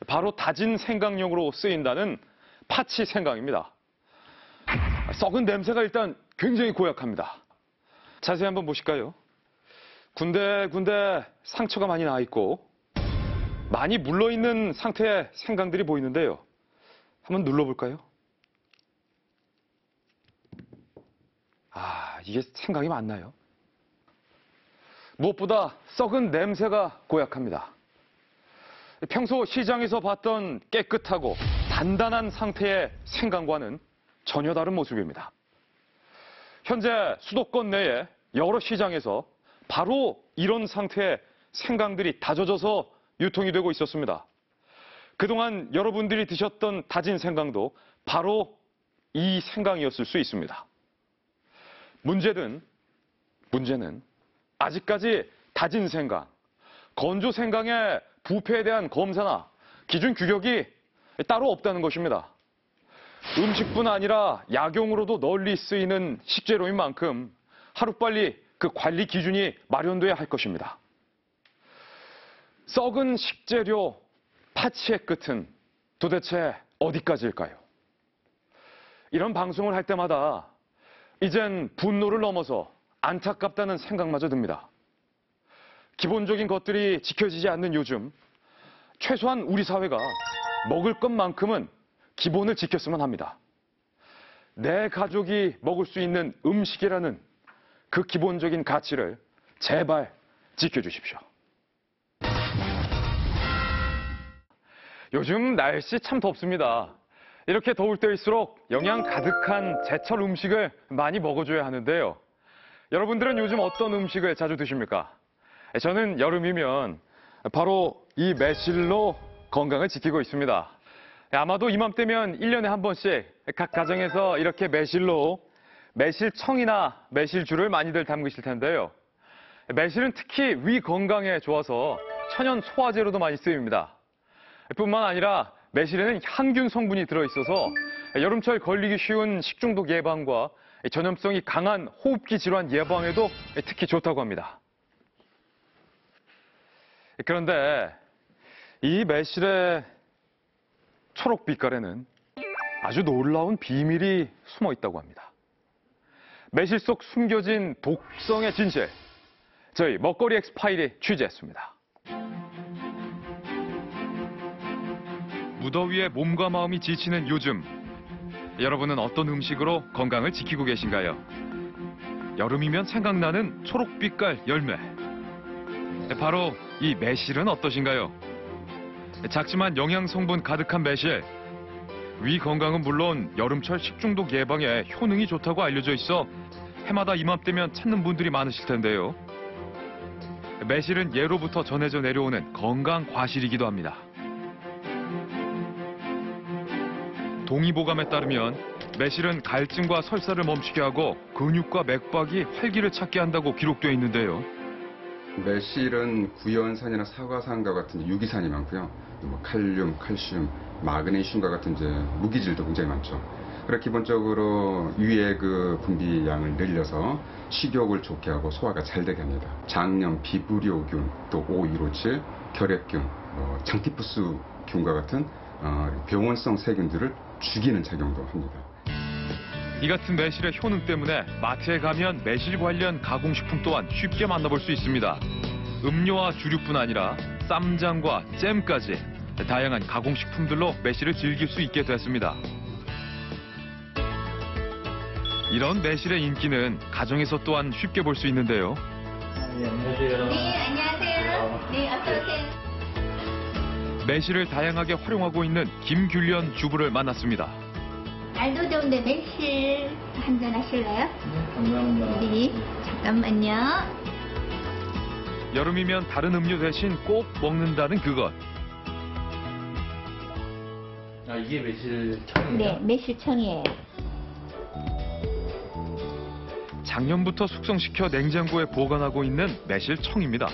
바로 다진 생강용으로 쓰인다는 파치 생강입니다. 썩은 냄새가 일단 굉장히 고약합니다. 자세히 한번 보실까요? 군데군데 상처가 많이 나 있고 많이 물러있는 상태의 생강들이 보이는데요. 한번 눌러볼까요? 아, 이게 생강이 맞나요? 무엇보다 썩은 냄새가 고약합니다. 평소 시장에서 봤던 깨끗하고 단단한 상태의 생강과는 전혀 다른 모습입니다. 현재 수도권 내에 여러 시장에서 바로 이런 상태의 생강들이 다져져서 유통이 되고 있었습니다. 그동안 여러분들이 드셨던 다진 생강도 바로 이 생강이었을 수 있습니다. 문제는 아직까지 다진 생강, 건조 생강의 부패에 대한 검사나 기준 규격이 따로 없다는 것입니다. 음식뿐 아니라 약용으로도 널리 쓰이는 식재료인 만큼 하루빨리 그 관리 기준이 마련돼야 할 것입니다. 썩은 식재료 파치의 끝은 도대체 어디까지일까요? 이런 방송을 할 때마다 이젠 분노를 넘어서 안타깝다는 생각마저 듭니다. 기본적인 것들이 지켜지지 않는 요즘, 최소한 우리 사회가 먹을 것만큼은 기본을 지켰으면 합니다. 내 가족이 먹을 수 있는 음식이라는 그 기본적인 가치를 제발 지켜주십시오. 요즘 날씨 참 덥습니다. 이렇게 더울 때일수록 영양 가득한 제철 음식을 많이 먹어줘야 하는데요. 여러분들은 요즘 어떤 음식을 자주 드십니까? 저는 여름이면 바로 이 매실로 건강을 지키고 있습니다. 아마도 이맘때면 1년에 한 번씩 각 가정에서 이렇게 매실로 매실청이나 매실주를 많이들 담그실 텐데요. 매실은 특히 위 건강에 좋아서 천연 소화제로도 많이 쓰입니다. 뿐만 아니라 매실에는 향균 성분이 들어있어서 여름철 걸리기 쉬운 식중독 예방과 전염성이 강한 호흡기 질환 예방에도 특히 좋다고 합니다. 그런데 이 매실의 초록 빛깔에는 아주 놀라운 비밀이 숨어 있다고 합니다. 매실 속 숨겨진 독성의 진실, 저희 먹거리 엑스파일이 취재했습니다. 무더위에 몸과 마음이 지치는 요즘, 여러분은 어떤 음식으로 건강을 지키고 계신가요? 여름이면 생각나는 초록빛깔 열매. 바로 이 매실은 어떠신가요? 작지만 영양 성분 가득한 매실. 위 건강은 물론 여름철 식중독 예방에 효능이 좋다고 알려져 있어 해마다 이맘때면 찾는 분들이 많으실 텐데요. 매실은 예로부터 전해져 내려오는 건강 과실이기도 합니다. 동의보감에 따르면 매실은 갈증과 설사를 멈추게 하고 근육과 맥박이 활기를 찾게 한다고 기록되어 있는데요. 매실은 구연산이나 사과산과 같은 유기산이 많고요. 뭐 칼륨, 칼슘, 마그네슘과 같은 이제 무기질도 굉장히 많죠. 그래서 기본적으로 위의 그 분비량을 늘려서 식욕을 좋게 하고 소화가 잘 되게 합니다. 장염, 비브리오균, 또 O157, 결핵균, 장티푸스균과 같은 병원성 세균들을 죽이는 작용도 합니다. 이 같은 매실의 효능 때문에 마트에 가면 매실 관련 가공식품 또한 쉽게 만나볼 수 있습니다. 음료와 주류뿐 아니라 쌈장과 잼까지 다양한 가공식품들로 매실을 즐길 수 있게 됐습니다. 이런 매실의 인기는 가정에서 또한 쉽게 볼 수 있는데요. 안녕하세요. 네, 안녕하세요. 네, 어서오세요. 매실을 다양하게 활용하고 있는 김균련 주부를 만났습니다. 날도 더운데 매실 한잔 하실래요? 네, 감사합니다. 네, 잠깐만요. 여름이면 다른 음료 대신 꼭 먹는다는 그것. 아, 이게 매실청이에요? 네, 매실청이에요. 작년부터 숙성시켜 냉장고에 보관하고 있는 매실청입니다.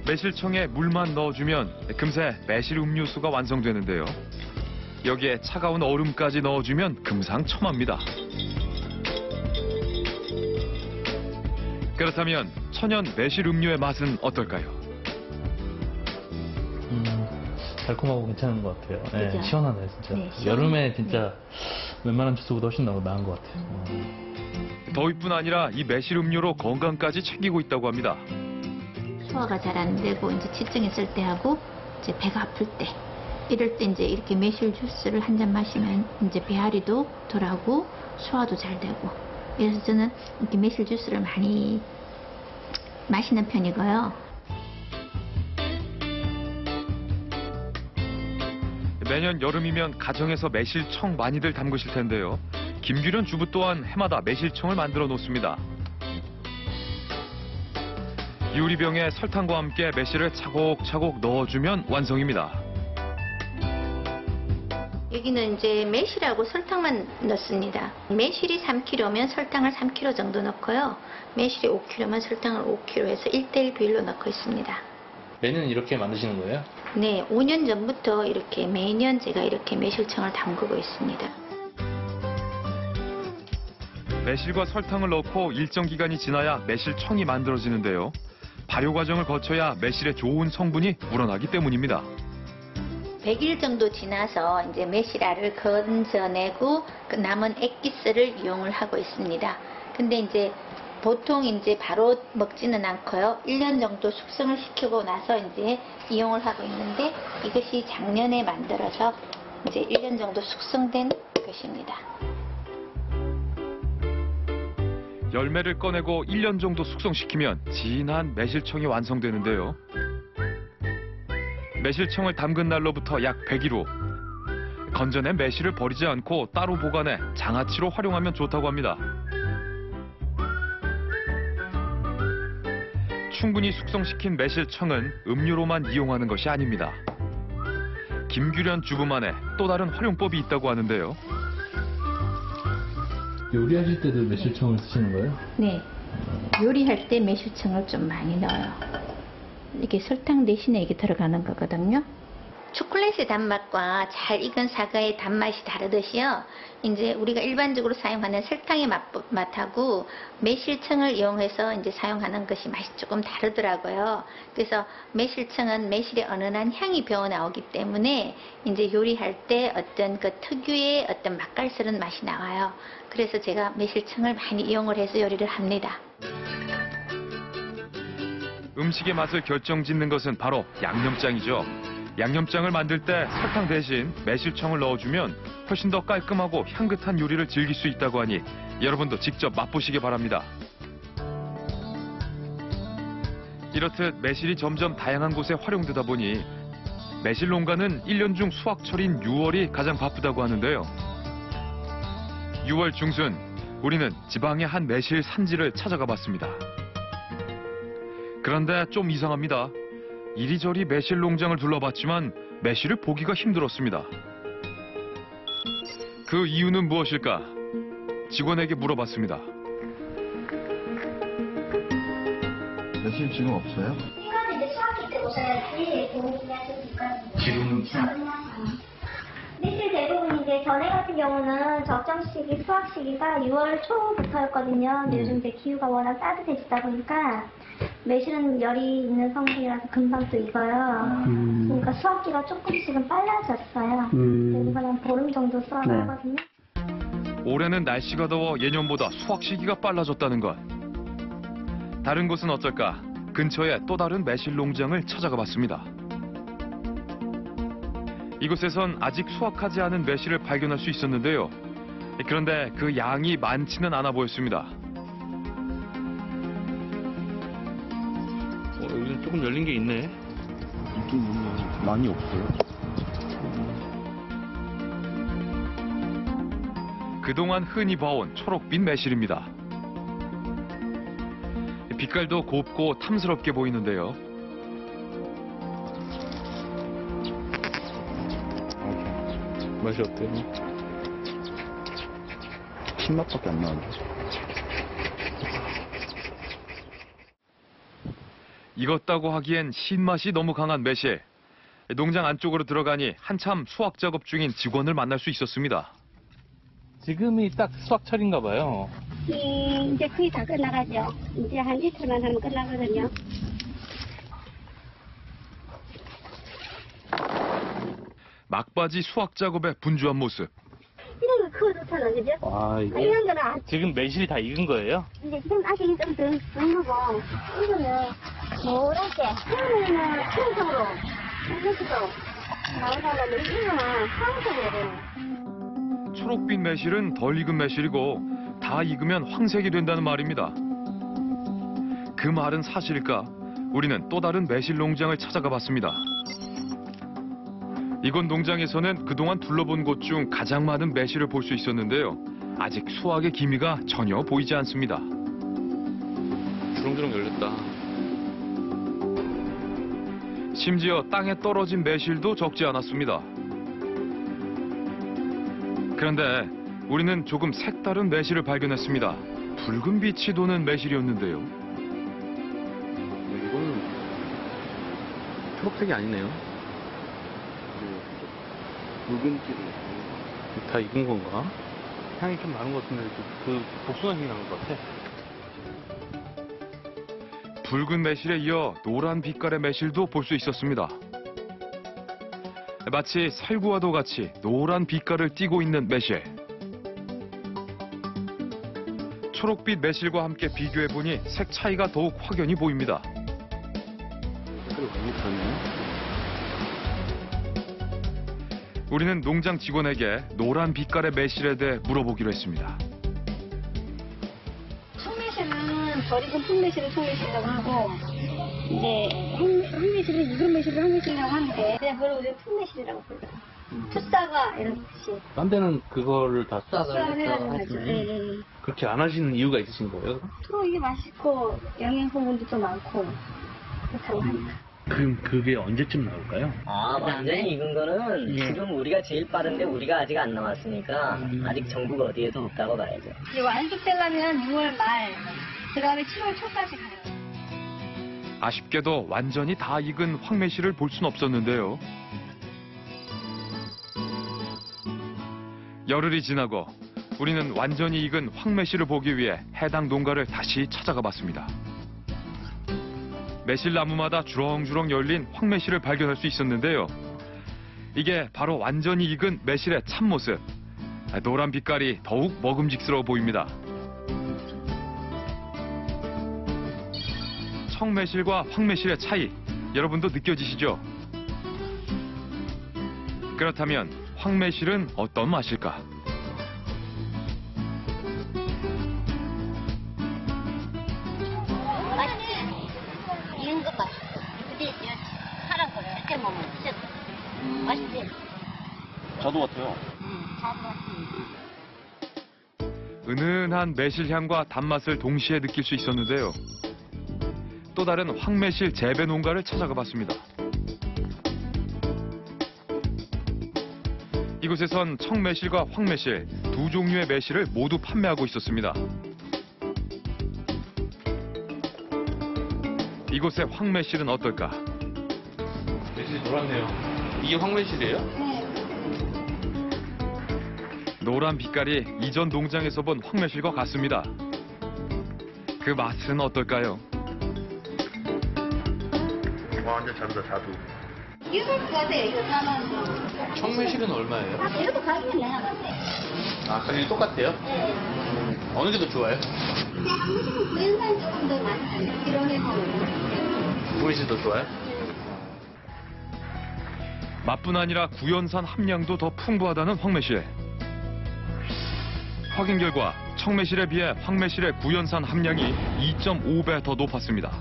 매실청에 물만 넣어주면 금세 매실 음료수가 완성되는데요. 여기에 차가운 얼음까지 넣어주면 금상첨화입니다. 그렇다면 천연 매실 음료의 맛은 어떨까요? 달콤하고 괜찮은 것 같아요. 네, 그죠? 시원하네요, 진짜. 네, 시원해요. 여름에 진짜 웬만한 주스보다 훨씬 나은 것 같아요. 더위뿐 아니라 이 매실 음료로 건강까지 챙기고 있다고 합니다. 소화가 잘 안 되고 이제 치증 있을 때 하고 이제 배가 아플 때 이럴 때 이제 이렇게 매실 주스를 한 잔 마시면 이제 배앓이도 덜하고 소화도 잘 되고, 그래서 저는 이렇게 매실 주스를 많이 맛있는 편이고요. 매년 여름이면 가정에서 매실청 많이들 담그실 텐데요. 김규련 주부 또한 해마다 매실청을 만들어 놓습니다. 유리병에 설탕과 함께 매실을 차곡차곡 넣어주면 완성입니다. 여기는 이제 매실하고 설탕만 넣습니다. 매실이 3kg면 설탕을 3kg 정도 넣고요. 매실이 5kg면 설탕을 5kg 해서 1:1 비율로 넣고 있습니다. 매년 이렇게 만드시는 거예요? 네, 5년 전부터 이렇게 매년 제가 이렇게 매실청을 담그고 있습니다. 매실과 설탕을 넣고 일정 기간이 지나야 매실청이 만들어지는데요. 발효 과정을 거쳐야 매실의 좋은 성분이 우러나기 때문입니다. 100일 정도 지나서 이제 매실알을 건져내고 그 남은 액기스를 이용을 하고 있습니다. 근데 이제 보통 이제 바로 먹지는 않고요. 1년 정도 숙성을 시키고 나서 이제 이용을 하고 있는데 이것이 작년에 만들어서 이제 1년 정도 숙성된 것입니다. 열매를 꺼내고 1년 정도 숙성시키면 진한 매실청이 완성되는데요. 매실청을 담근 날로부터 약 100일 후 건져낸 매실을 버리지 않고 따로 보관해 장아찌로 활용하면 좋다고 합니다. 충분히 숙성시킨 매실청은 음료로만 이용하는 것이 아닙니다. 김규련 주부만의 또 다른 활용법이 있다고 하는데요. 요리하실 때도 매실청을 쓰시는 거예요? 네, 요리할 때 매실청을 좀 많이 넣어요. 이게 설탕 대신에 이게 들어가는 거거든요. 초콜릿의 단맛과 잘 익은 사과의 단맛이 다르듯이요. 이제 우리가 일반적으로 사용하는 설탕의 맛하고 매실청을 이용해서 이제 사용하는 것이 맛이 조금 다르더라고요. 그래서 매실청은 매실의 은은한 향이 배어 나오기 때문에 이제 요리할 때 어떤 그 특유의 어떤 맛깔스러운 맛이 나와요. 그래서 제가 매실청을 많이 이용을 해서 요리를 합니다. 음식의 맛을 결정짓는 것은 바로 양념장이죠. 양념장을 만들 때 설탕 대신 매실청을 넣어주면 훨씬 더 깔끔하고 향긋한 요리를 즐길 수 있다고 하니 여러분도 직접 맛보시기 바랍니다. 이렇듯 매실이 점점 다양한 곳에 활용되다 보니 매실 농가는 1년 중 수확철인 6월이 가장 바쁘다고 하는데요. 6월 중순 우리는 지방의 한 매실 산지를 찾아가 봤습니다. 그런데 좀 이상합니다. 이리저리 매실 농장을 둘러봤지만 매실을 보기가 힘들었습니다. 그 이유는 무엇일까? 직원에게 물어봤습니다. 매실 지금 없어요? 이거는 이제 수학기 때 오셔야지 지금은 매실 대부분 이제 전에 같은 경우는 적정 시기, 수확 시기가 6월 초부터였거든요. 근데 요즘 이제 기후가 워낙 따뜻해지다 보니까 매실은 열이 있는 성분이라서 금방 또 익어요. 그러니까 수확기가 조금씩은 빨라졌어요. 이건 한 보름 정도 수확을 하거든요. 올해는 날씨가 더워 예년보다 수확 시기가 빨라졌다는 것. 다른 곳은 어떨까? 근처에 또 다른 매실 농장을 찾아가 봤습니다. 이곳에선 아직 수확하지 않은 매실을 발견할 수 있었는데요. 그런데 그 양이 많지는 않아 보였습니다. 여기는 조금 열린 게 있네. 있긴 있는데 많이 없어요. 그동안 흔히 봐온 초록빛 매실입니다. 빛깔도 곱고 탐스럽게 보이는데요. 맛이 어때요? 신맛밖에 안 나는데. 익었다고 하기엔 신맛이 너무 강한 매실. 농장 안쪽으로 들어가니 한참 수확 작업 중인 직원을 만날 수 있었습니다. 지금이 딱 수확철인가 봐요. 이제 거의 다 끝나가죠. 이제 한 이틀만 하면 끝나거든요. 막바지 수확 작업에 분주한 모습. 이런 거 크고 좋잖아, 그죠? 아, 이런 거는 아직, 지금 매실이 다 익은 거예요? 이제 지금 아직 좀 덜 거고, 이거는 노랗게, 이거는 핑크로, 이것도 나오다가 이거는 황색으로 되네. 초록빛 매실은 덜 익은 매실이고 다 익으면 황색이 된다는 말입니다. 그 말은 사실일까? 우리는 또 다른 매실 농장을 찾아가 봤습니다. 이곳 농장에서는 그동안 둘러본 곳 중 가장 많은 매실을 볼 수 있었는데요. 아직 수확의 기미가 전혀 보이지 않습니다. 주렁주렁 열렸다. 심지어 땅에 떨어진 매실도 적지 않았습니다. 그런데 우리는 조금 색다른 매실을 발견했습니다. 붉은 빛이 도는 매실이었는데요. 이거는 초록색이 아니네요. 붉은기로. 다 익은 건가? 향이 좀 나는 것 같은데 그 복숭아 향이 나는 것 같아. 붉은 매실에 이어 노란 빛깔의 매실도 볼 수 있었습니다. 마치 살구와도 같이 노란 빛깔을 띠고 있는 매실. 초록빛 매실과 함께 비교해보니 색 차이가 더욱 확연히 보입니다. 색깔이 많이 다르네. 우리는 농장 직원에게 노란 빛깔의 매실에 대해 물어보기로 했습니다. 청매실은 버리고 풋매실을 청매실이라고 하고 이제 황매실은 익은 매실을 황매실이라고 하는데 그냥 그걸 우리는 풋매실이라고 불러요. 풋사과 이런 뜻이. 딴 데는 그거를 다 풋사과를 하죠. 네. 그렇게 안 하시는 이유가 있으신 거예요? 프로 이게 맛있고 영양 성분도 좀 많고 그렇다고 하니까. 그럼 그게 언제쯤 나올까요? 완전히 익은 거는 지금 우리가 제일 빠른데 우리가 아직 안 나왔으니까 아직 정부가 어디에도 없다고 봐야죠. 이제 완숙되려면 6월 말, 그 다음에 7월 초까지 가요. 아쉽게도 완전히 다 익은 황매실을 볼 순 없었는데요. 열흘이 지나고 우리는 완전히 익은 황매실을 보기 위해 해당 농가를 다시 찾아가 봤습니다. 매실나무마다 주렁주렁 열린 황매실을 발견할 수 있었는데요. 이게 바로 완전히 익은 매실의 참모습. 노란 빛깔이 더욱 먹음직스러워 보입니다. 청매실과 황매실의 차이, 여러분도 느껴지시죠? 그렇다면 황매실은 어떤 맛일까? 익은 거 맛있어. 근데 파란 거를 할 때 먹으면 진짜 맛있지? 저도 같아요. 자두 같은. 은은한 매실향과 단맛을 동시에 느낄 수 있었는데요. 또 다른 황매실 재배 농가를 찾아가 봤습니다. 이곳에선 청매실과 황매실 두 종류의 매실을 모두 판매하고 있었습니다. 이곳의 황매실은 어떨까? 매실이 노랗네요. 이게 황매실이에요? 네. 노란 빛깔이 이전 농장에서 본 황매실과 같습니다. 그 맛은 어떨까요? 완전 자두다, 자두. 이거 같아요. 이거 4만 원. 청매실은 얼마예요? 이것도 가격은 내나간데. 아, 가격이 똑같아요? 네. 어느 게 더 좋아요? 근데 한국은 구연산 조금 더 많아요. 기론에서. 구매실 더 좋아요? 맛뿐 아니라 구연산 함량도 더 풍부하다는 황매실. 확인 결과 청매실에 비해 황매실의 구연산 함량이 2.5배 더 높았습니다.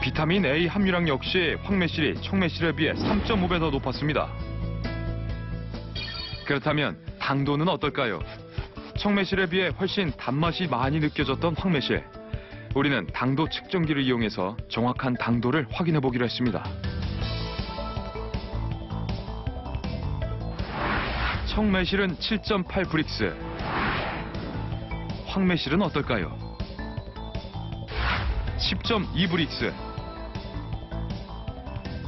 비타민 A 함유량 역시 황매실이 청매실에 비해 3.5배 더 높았습니다. 그렇다면 당도는 어떨까요? 청매실에 비해 훨씬 단맛이 많이 느껴졌던 황매실. 우리는 당도 측정기를 이용해서 정확한 당도를 확인해 보기로 했습니다. 청매실은 7.8 브릭스. 황매실은 어떨까요? 10.2 브릭스.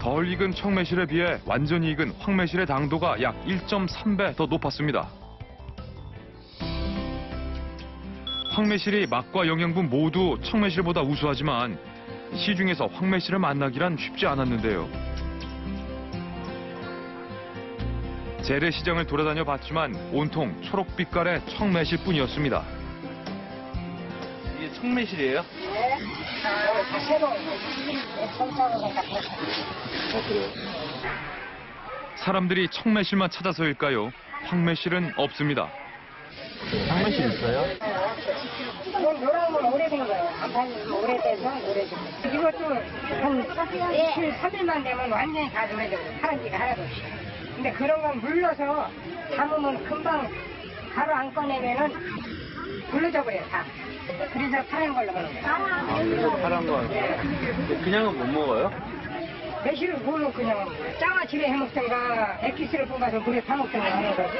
덜 익은 청매실에 비해 완전히 익은 황매실의 당도가 약 1.3배 더 높았습니다. 황매실이 맛과 영양분 모두 청매실보다 우수하지만 시중에서 황매실을 만나기란 쉽지 않았는데요. 재래시장을 돌아다녀 봤지만 온통 초록빛깔의 청매실뿐이었습니다. 이게 청매실이에요? 네. 새로 성장을 갖고 사람들이 청매실만 찾아서일까요? 황매실은 없습니다. 황매실 있어요? 노란 건 오래된 거예요. 안 팔리는 거 오래돼서 오래된 거. 이것도 한 3일만 되면 완전히 다 노래져요. 파란 지가 하나도 없이. 근데 그런 건 물러서 담으면 금방 바로 안 꺼내면은 물러져 버려요, 다. 그래서 파란 걸로 먹는 거예요. 아, 그래서 파란 거. 그냥은 못 먹어요? 매실을 뭘로 그냥 장아찌를 해먹든가 액기스를 뽑아서 물에 타먹든가 하는 거지.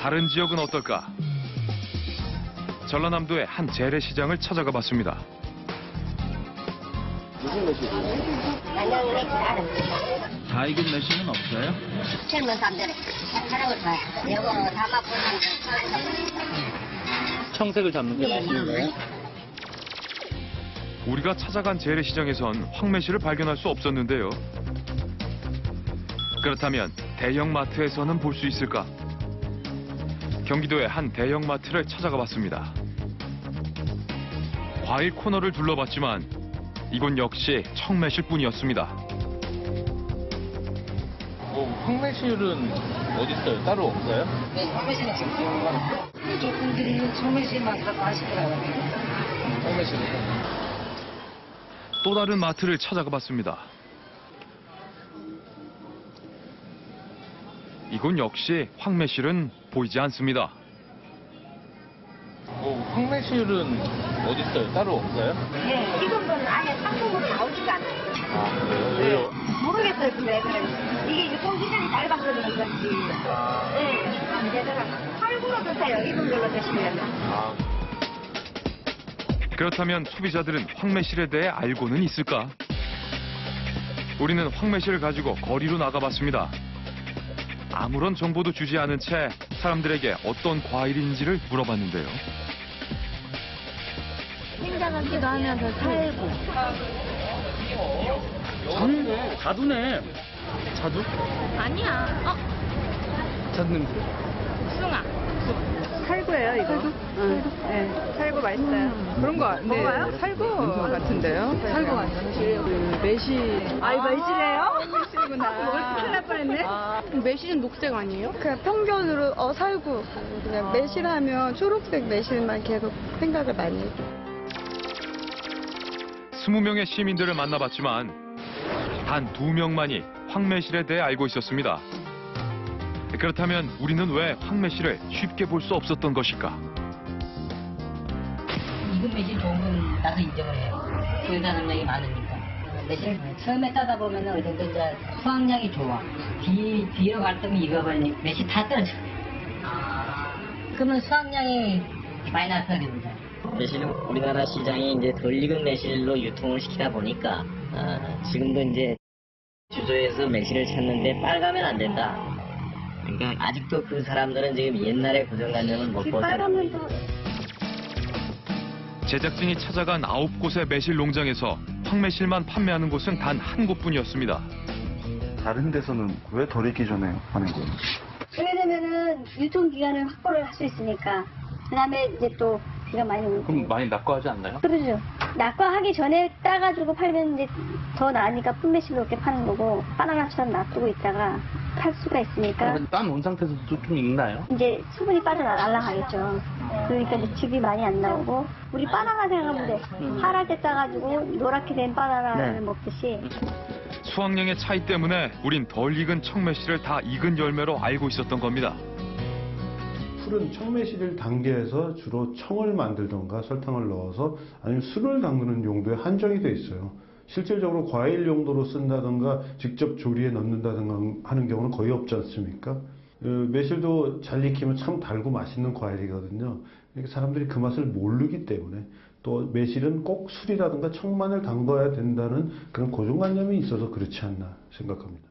다른 지역은 어떨까? 전라남도의 한 재래시장을 찾아가 봤습니다. 무슨 매실이에요? 다 익은 매실은 없어요? 젊은 사람들은 사는 걸 좋아해. 이거 다 맛보는 청색을 잡는 게 매실인가요? 우리가 찾아간 재래시장에선 황매실을 발견할 수 없었는데요. 그렇다면 대형마트에서는 볼 수 있을까? 경기도의 한 대형마트를 찾아가 봤습니다. 과일 코너를 둘러봤지만 이곳 역시 청매실뿐이었습니다. 황매실은 어디 있어요? 따로 없어요? 네, 청매실은 지금 이분들이 청매실만 다 마시더라고요. 황매실은? 또 다른 마트를 찾아가 봤습니다. 이곳 역시 황매실은 보이지 않습니다. 황매실은 어디 있어요? 따로 없어요? 네, 지금은 아예 상품으로 나오지가 않아요. 아, 그래요? 왜요? 모르겠어요, 근데 이게 유통기간이 짧아서 그런 건지. 네, 이제는 할부로 드세요, 익은 걸로 드시면. 아. 그렇다면 소비자들은 황매실에 대해 알고는 있을까? 우리는 황매실을 가지고 거리로 나가봤습니다. 아무런 정보도 주지 않은 채 사람들에게 어떤 과일인지를 물어봤는데요. 생장하기도 하면서 살고. 자두네. 자두? 아니야. 자두 냄새. 복숭아. 살구예요, 이거. 응. 네, 살구 맛있어요. 그런 거, 네. 먹어요? 살구 같은데요? 살구 같은데. 그 매실. 아이, 매실이에요? 매실이구나. 큰일 날 뻔했네. 매실은 녹색 아니에요? 그냥 편견으로, 살구. 그냥 매실하면 초록색 매실만 계속 생각을 많이 해요. 20명의 시민들을 만나봤지만 단 2명만이 황매실에 대해 알고 있었습니다. 그렇다면 우리는 왜 황매실을 쉽게 볼 수 없었던 것일까? 익은 매실 좋은 건 나도 인정을 해요. 소유자 능력이 많으니까. 매실 처음에 따다 보면 어느 정도 이제 수확량이 좋아. 뒤로 갈 때면 익어버리니 매실 다 떨어져. 그러면 수확량이 많이 나타나게 됩니다. 매실은 우리나라 시장이 이제 덜 익은 매실로 유통을 시키다 보니까 지금도 이제 주조에서 매실을 찾는데 빨가면 안 된다. 그러니까 아직도 그 사람들은 지금 옛날의 고정관념을 못 벗어나고 제작진이 찾아간 9곳의 매실 농장에서 황매실만 판매하는 곳은 단 한 곳뿐이었습니다. 다른 데서는 왜 덜 익기 전에 하는 거예요? 왜냐면은 유통기간을 확보를 할 수 있으니까. 그 다음에 이제 또 비가 많이 오고. 그럼 많이 낙과하지 않나요? 그러죠. 낙과하기 전에 따가지고 팔면 이제 더 나으니까 품매실로 이렇게 파는 거고, 바나나처럼 놔두고 있다가 팔 수가 있으니까. 딴 온 상태에서도 좀 익나요? 이제 수분이 날아가겠죠. 그러니까 이제 즙이 많이 안 나오고, 우리 바나나 생각하면 돼. 파랄 때 따가지고 노랗게 된 바나나를 먹듯이. 수확량의 차이 때문에 우린 덜 익은 청매실을 다 익은 열매로 알고 있었던 겁니다. 풀은 청매실을 당겨서 주로 청을 만들던가 설탕을 넣어서 아니면 술을 담그는 용도에 한정이 돼 있어요. 실질적으로 과일 용도로 쓴다던가 직접 조리에 넣는다던가 하는 경우는 거의 없지 않습니까? 매실도 잘 익히면 참 달고 맛있는 과일이거든요. 사람들이 그 맛을 모르기 때문에 또 매실은 꼭 술이라든가 청만을 담가야 된다는 그런 고정관념이 있어서 그렇지 않나 생각합니다.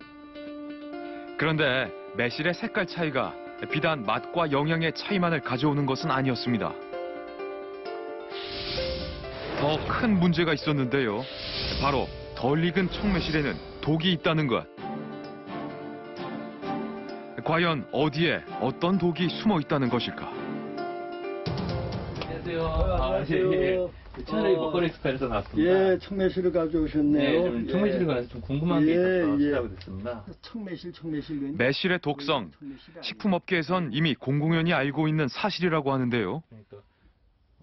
그런데 매실의 색깔 차이가 비단 맛과 영양의 차이만을 가져오는 것은 아니었습니다. 더 큰 문제가 있었는데요. 바로 덜 익은 청매실에는 독이 있다는 것. 과연 어디에 어떤 독이 숨어 있다는 것일까? 안녕하세요. 채널A 먹거리 엑스파일에서 나왔습니다. 예, 청매실을 가져오셨네요. 네, 청매실에 관해서 좀 궁금한 게 있어서 시작하게 됐습니다. 청매실. 매실의 독성, 식품업계에선 이미 공공연히 알고 있는 사실이라고 하는데요.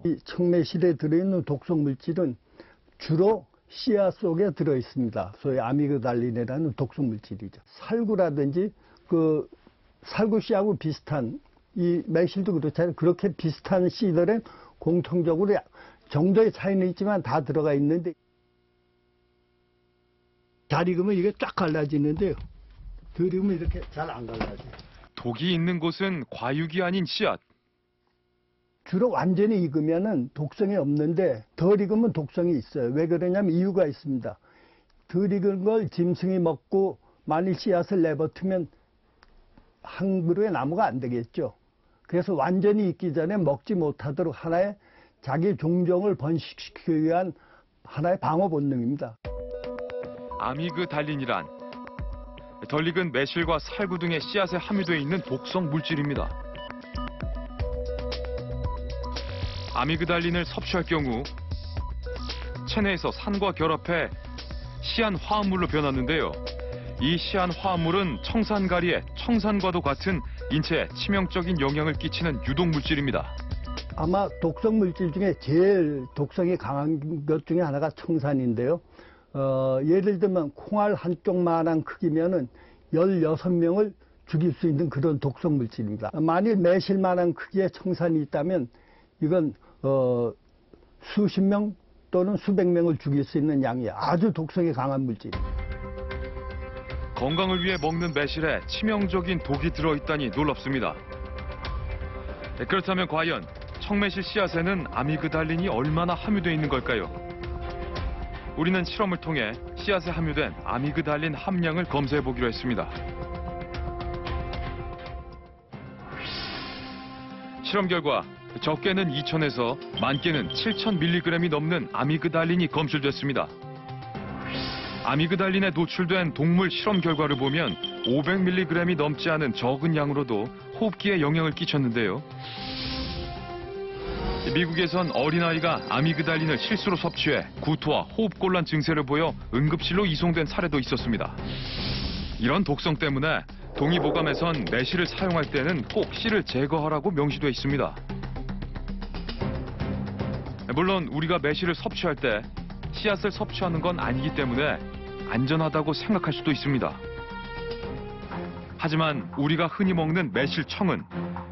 이 청매실에 들어있는 독성 물질은 주로 씨앗 속에 들어 있습니다. 소위 아미그달린이라는 독성 물질이죠. 살구라든지 그 살구 씨하고 비슷한 이 매실도 그렇잖아요. 그렇게 비슷한 씨들은 공통적으로 정도의 차이는 있지만 다 들어가 있는데 잘 익으면 이게 쫙 갈라지는데요. 덜 익으면 이렇게 잘 안 갈라져요. 독이 있는 곳은 과육이 아닌 씨앗. 주로 완전히 익으면은 독성이 없는데 덜 익으면 독성이 있어요. 왜 그러냐면 이유가 있습니다. 덜 익은 걸 짐승이 먹고 만일 씨앗을 내버리면 한 그루의 나무가 안 되겠죠. 그래서 완전히 익기 전에 먹지 못하도록 하나의 자기 종종을 번식시키기 위한 하나의 방어 본능입니다. 아미그달린이란 덜 익은 매실과 살구 등의 씨앗에 함유되어 있는 독성 물질입니다. 아미그달린을 섭취할 경우 체내에서 산과 결합해 시안 화합물로 변하는데요. 이 시안 화합물은 청산가리의 청산과도 같은 인체에 치명적인 영향을 끼치는 유독물질입니다. 아마 독성 물질 중에 제일 독성이 강한 것 중에 하나가 청산인데요. 예를 들면 콩알 한쪽만한 크기면은 16명을 죽일 수 있는 그런 독성 물질입니다. 만일 매실만한 크기의 청산이 있다면 이건 수십 명 또는 수백 명을 죽일 수 있는 양이 아주 독성이 강한 물질입니다. 건강을 위해 먹는 매실에 치명적인 독이 들어있다니 놀랍습니다. 그렇다면 과연 청매실 씨앗에는 아미그달린이 얼마나 함유되어 있는 걸까요? 우리는 실험을 통해 씨앗에 함유된 아미그달린 함량을 검사해 보기로 했습니다. 실험 결과 적게는 2,000에서 많게는 7,000mg이 넘는 아미그달린이 검출됐습니다. 아미그달린에 노출된 동물 실험 결과를 보면 500mg이 넘지 않은 적은 양으로도 호흡기에 영향을 끼쳤는데요. 미국에선 어린아이가 아미그달린을 실수로 섭취해 구토와 호흡곤란 증세를 보여 응급실로 이송된 사례도 있었습니다. 이런 독성 때문에 동의보감에선 매실을 사용할 때는 꼭 씨를 제거하라고 명시되어 있습니다. 물론 우리가 매실을 섭취할 때 씨앗을 섭취하는 건 아니기 때문에 안전하다고 생각할 수도 있습니다. 하지만 우리가 흔히 먹는 매실청은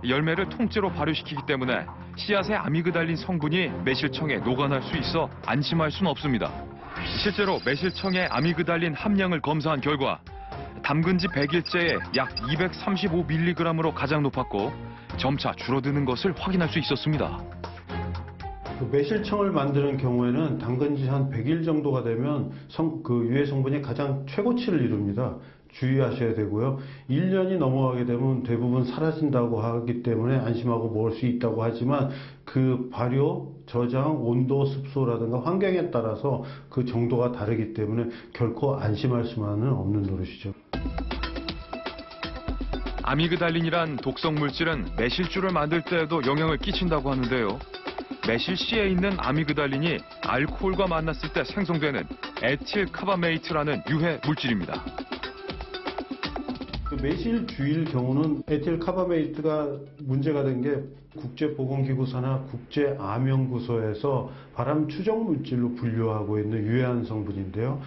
열매를 통째로 발효시키기 때문에 씨앗의 아미그달린 성분이 매실청에 녹아날 수 있어 안심할 수는 없습니다. 실제로 매실청의 아미그달린 함량을 검사한 결과 담근 지 100일째에 약 235mg으로 가장 높았고 점차 줄어드는 것을 확인할 수 있었습니다. 매실청을 만드는 경우에는 담근 지 한 100일 정도가 되면 유해 성분이 가장 최고치를 이룹니다. 주의하셔야 되고요. 1년이 넘어가게 되면 대부분 사라진다고 하기 때문에 안심하고 먹을 수 있다고 하지만 그 발효, 저장, 온도, 습도라든가 환경에 따라서 그 정도가 다르기 때문에 결코 안심할 수만은 없는 노릇이죠. 아미그달린이란 독성 물질은 매실주를 만들 때에도 영향을 끼친다고 하는데요. 매실씨에 있는 아미그달린이 알코올과 만났을 때 생성되는 에틸카바메이트라는 유해 물질입니다. 매실주일 경우는 에틸카바메이트가 문제가 된 게 국제보건기구사나 국제암연구소에서 바람 추정 물질로 분류하고 있는 유해한 성분인데요.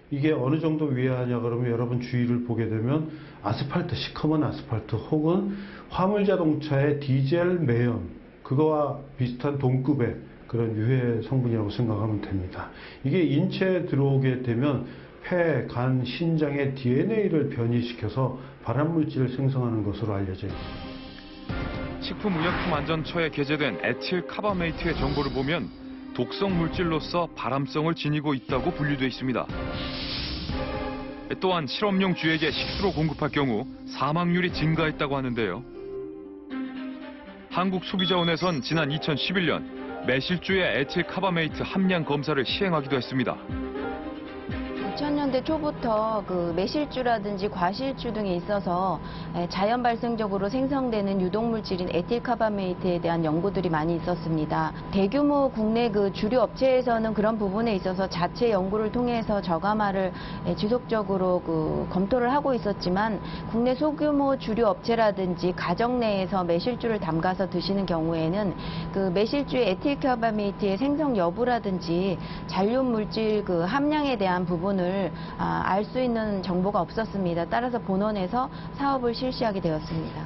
이게 어느 정도 위해하냐 그러면 여러분 주위를 보게 되면 아스팔트, 시커먼 아스팔트 혹은 화물자동차의 디젤 매연 그거와 비슷한 동급의 그런 유해 성분이라고 생각하면 됩니다. 이게 인체에 들어오게 되면 폐, 간, 신장의 DNA를 변이시켜서 발암물질을 생성하는 것으로 알려져 있습니다. 식품의약품안전처에 게재된 에틸카바메이트의 정보를 보면 독성 물질로서 발암성을 지니고 있다고 분류되어 있습니다. 또한 실험용 쥐에게 식수로 공급할 경우 사망률이 증가했다고 하는데요. 한국소비자원에선 지난 2011년 매실주의 에틸카바메이트 함량 검사를 시행하기도 했습니다. 2000년대 초부터 그 매실주라든지 과실주 등에 있어서 자연 발생적으로 생성되는 유독물질인 에틸카바메이트에 대한 연구들이 많이 있었습니다. 대규모 국내 그 주류 업체에서는 그런 부분에 있어서 자체 연구를 통해서 저감화를 지속적으로 그 검토를 하고 있었지만 국내 소규모 주류 업체라든지 가정 내에서 매실주를 담가서 드시는 경우에는 그 매실주의 에틸카바메이트의 생성 여부라든지 잔류 물질 그 함량에 대한 부분을 알 수 있는 정보가 없었습니다. 따라서 본원에서 사업을 실시하게 되었습니다.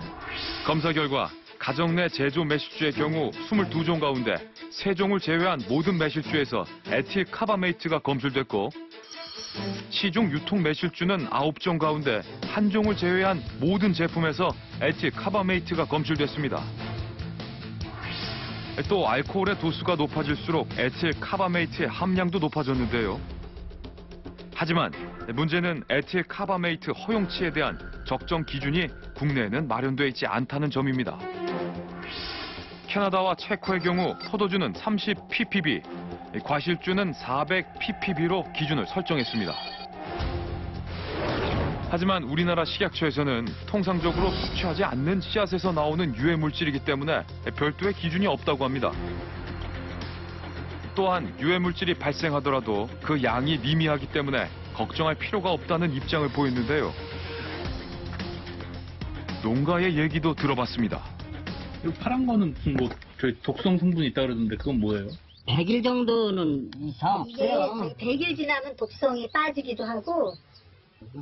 검사 결과 가정 내 제조 매실주의 경우 22종 가운데 3종을 제외한 모든 매실주에서 에틸카바메이트가 검출됐고 시중 유통 매실주는 9종 가운데 1종을 제외한 모든 제품에서 에틸카바메이트가 검출됐습니다. 또 알코올의 도수가 높아질수록 에틸카바메이트의 함량도 높아졌는데요. 하지만 문제는 에틸카바메이트 허용치에 대한 적정 기준이 국내에는 마련되어 있지 않다는 점입니다. 캐나다와 체코의 경우 포도주는 30ppb, 과실주는 400ppb로 기준을 설정했습니다. 하지만 우리나라 식약처에서는 통상적으로 섭취하지 않는 씨앗에서 나오는 유해 물질이기 때문에 별도의 기준이 없다고 합니다. 또한 유해 물질이 발생하더라도 그 양이 미미하기 때문에 걱정할 필요가 없다는 입장을 보였는데요. 농가의 얘기도 들어봤습니다. 이 파란 거는 무슨 뭐 독성 성분이 있다 그러던데 그건 뭐예요? 100일 정도는 이상 없어요. 100일 지나면 독성이 빠지기도 하고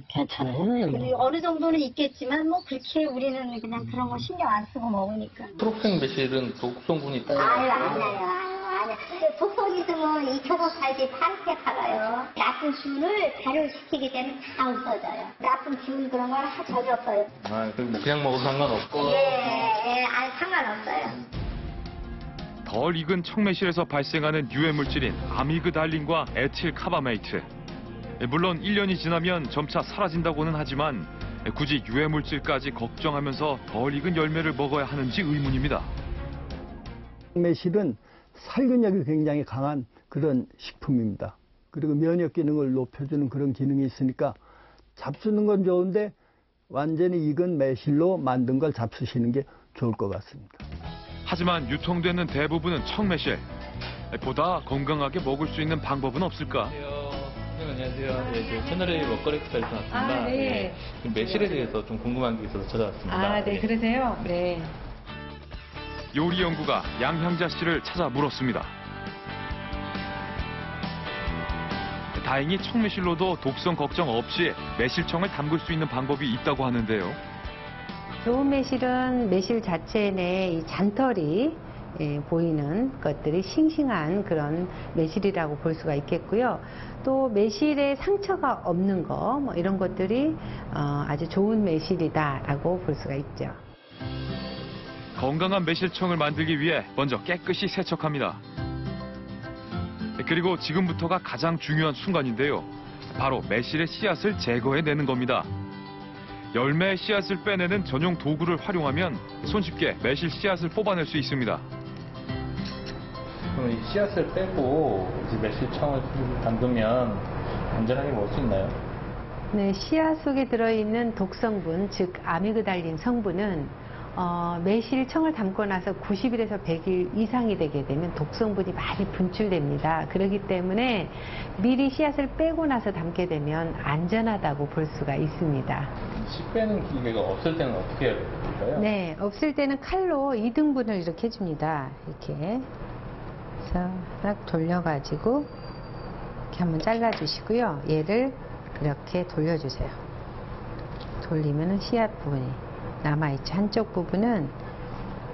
괜찮아요. 근데 어느 정도는 있겠지만 뭐 그렇게 우리는 그냥 그런 거 신경 안 쓰고 먹으니까. 프로팽 매실은 독성분이 있다. 아니에요. 독성 있으면 이 초고살기 파랗게 팔아요. 나쁜 기운을 발효시키기 때문에 다 없어져요. 나쁜 기운 그런 건 전혀 없어요. 아, 그냥 먹어도 상관없고? 아니 상관없어요. 덜 익은 청매실에서 발생하는 유해 물질인 아미그달린과 에틸카바메이트. 물론 1년이 지나면 점차 사라진다고는 하지만 굳이 유해 물질까지 걱정하면서 덜 익은 열매를 먹어야 하는지 의문입니다. 매실은 살균력이 굉장히 강한 그런 식품입니다. 그리고 면역 기능을 높여주는 그런 기능이 있으니까 잡수는 건 좋은데 완전히 익은 매실로 만든 걸 잡수시는 게 좋을 것 같습니다. 하지만 유통되는 대부분은 청매실. 보다 건강하게 먹을 수 있는 방법은 없을까? 안녕하세요. 네, 채널A 먹거리 엑스에서 나왔습니다. 네. 매실에 대해서 좀 궁금한 게 있어서 찾아왔습니다. 네, 그러세요? 네. 요리 연구가 양향자 씨를 찾아 물었습니다. 다행히 청매실로도 독성 걱정 없이 매실청을 담글 수 있는 방법이 있다고 하는데요. 좋은 매실은 매실 자체 내에 이 잔털이 보이는 것들이 싱싱한 그런 매실이라고 볼 수가 있겠고요. 또 매실에 상처가 없는 거 뭐 이런 것들이 아주 좋은 매실이다라고 볼 수가 있죠. 건강한 매실청을 만들기 위해 먼저 깨끗이 세척합니다. 그리고 지금부터가 가장 중요한 순간인데요. 바로 매실의 씨앗을 제거해내는 겁니다. 열매의 씨앗을 빼내는 전용 도구를 활용하면 손쉽게 매실 씨앗을 뽑아낼 수 있습니다. 그럼 이 씨앗을 빼고 이제 매실청을 담그면 안전하게 먹을 수 있나요? 네, 씨앗 속에 들어있는 독성분, 즉 아미그달린 성분은 매실청을 담고 나서 90일에서 100일 이상이 되게 되면 독성분이 많이 분출됩니다. 그렇기 때문에 미리 씨앗을 빼고 나서 담게 되면 안전하다고 볼 수가 있습니다. 씨 빼는 기계가 없을 때는 어떻게 할까요? 네, 없을 때는 칼로 2등분을 이렇게 해줍니다. 이렇게 해서 딱 돌려가지고 이렇게 한번 잘라주시고요. 얘를 이렇게 돌려주세요. 돌리면은 씨앗 부분이 남아있죠. 한쪽 부분은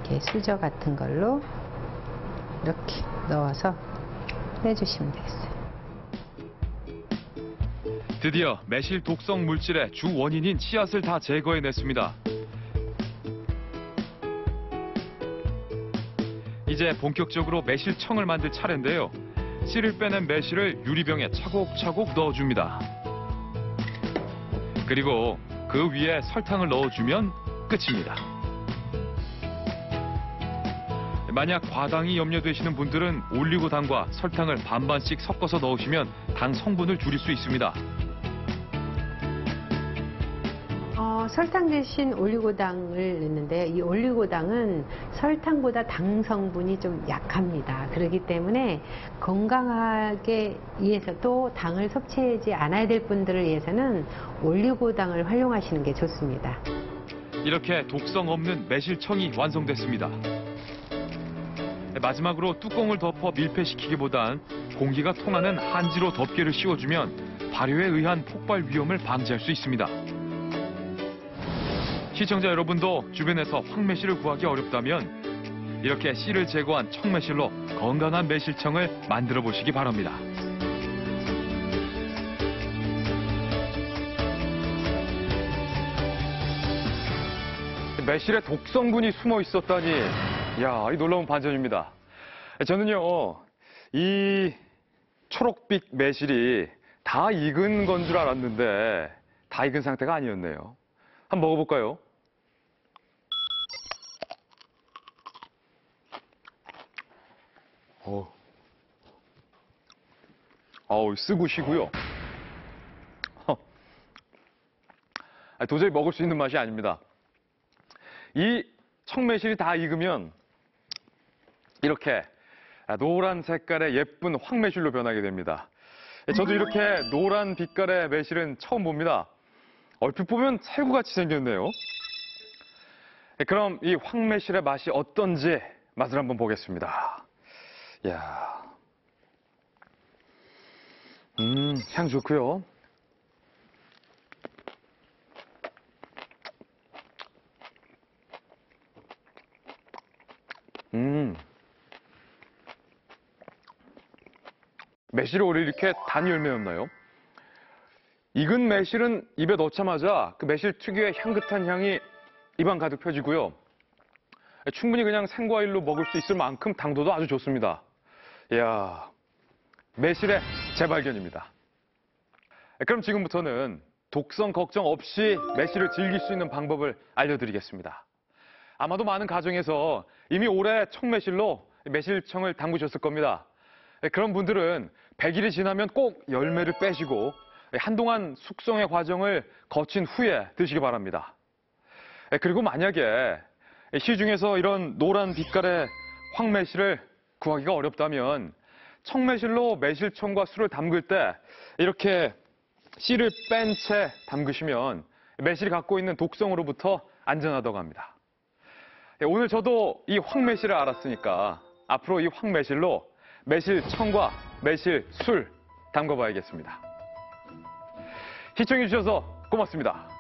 이렇게 수저 같은 걸로 이렇게 넣어서 빼주시면 되겠어요. 드디어 매실 독성 물질의 주 원인인 씨앗을 다 제거해냈습니다. 이제 본격적으로 매실청을 만들 차례인데요. 씨를 빼낸 매실을 유리병에 차곡차곡 넣어줍니다. 그리고 그 위에 설탕을 넣어주면 끝입니다. 만약 과당이 염려되시는 분들은 올리고당과 설탕을 반반씩 섞어서 넣으시면 당 성분을 줄일 수 있습니다. 설탕 대신 올리고당을 넣는데요. 이 올리고당은 설탕보다 당 성분이 좀 약합니다. 그렇기 때문에 건강하게 위해서 또 당을 섭취하지 않아야 될 분들을 위해서는 올리고당을 활용하시는 게 좋습니다. 이렇게 독성 없는 매실청이 완성됐습니다. 마지막으로 뚜껑을 덮어 밀폐시키기보단 공기가 통하는 한지로 덮개를 씌워주면 발효에 의한 폭발 위험을 방지할 수 있습니다. 시청자 여러분도 주변에서 황매실을 구하기 어렵다면 이렇게 씨를 제거한 청매실로 건강한 매실청을 만들어 보시기 바랍니다. 매실에 독성분이 숨어 있었다니, 이야, 이 놀라운 반전입니다. 저는요, 이 초록빛 매실이 다 익은 건 줄 알았는데 다 익은 상태가 아니었네요. 한번 먹어볼까요? 쓰구시고요. 도저히 먹을 수 있는 맛이 아닙니다. 이 청매실이 다 익으면 이렇게 노란 색깔의 예쁜 황매실로 변하게 됩니다. 저도 이렇게 노란 빛깔의 매실은 처음 봅니다. 얼핏 보면 살구같이 생겼네요. 그럼 이 황매실의 맛이 어떤지 맛을 한번 보겠습니다. 이야, 향 좋고요. 매실이 원래 이렇게 단 열매였나요? 익은 매실은 입에 넣자마자 그 매실 특유의 향긋한 향이 입안 가득 펴지고요. 충분히 그냥 생과일로 먹을 수 있을 만큼 당도도 아주 좋습니다. 이야, 매실의 재발견입니다. 그럼 지금부터는 독성 걱정 없이 매실을 즐길 수 있는 방법을 알려드리겠습니다. 아마도 많은 가정에서 이미 올해 청매실로 매실청을 담그셨을 겁니다. 그런 분들은 100일이 지나면 꼭 열매를 빼시고 한동안 숙성의 과정을 거친 후에 드시기 바랍니다. 그리고 만약에 시중에서 이런 노란 빛깔의 황매실을 구하기가 어렵다면 청매실로 매실청과 술을 담글 때 이렇게 씨를 뺀 채 담그시면 매실이 갖고 있는 독성으로부터 안전하다고 합니다. 오늘 저도 이 황매실을 알았으니까 앞으로 이 황매실로 매실청과 매실술 담궈봐야겠습니다. 시청해주셔서 고맙습니다.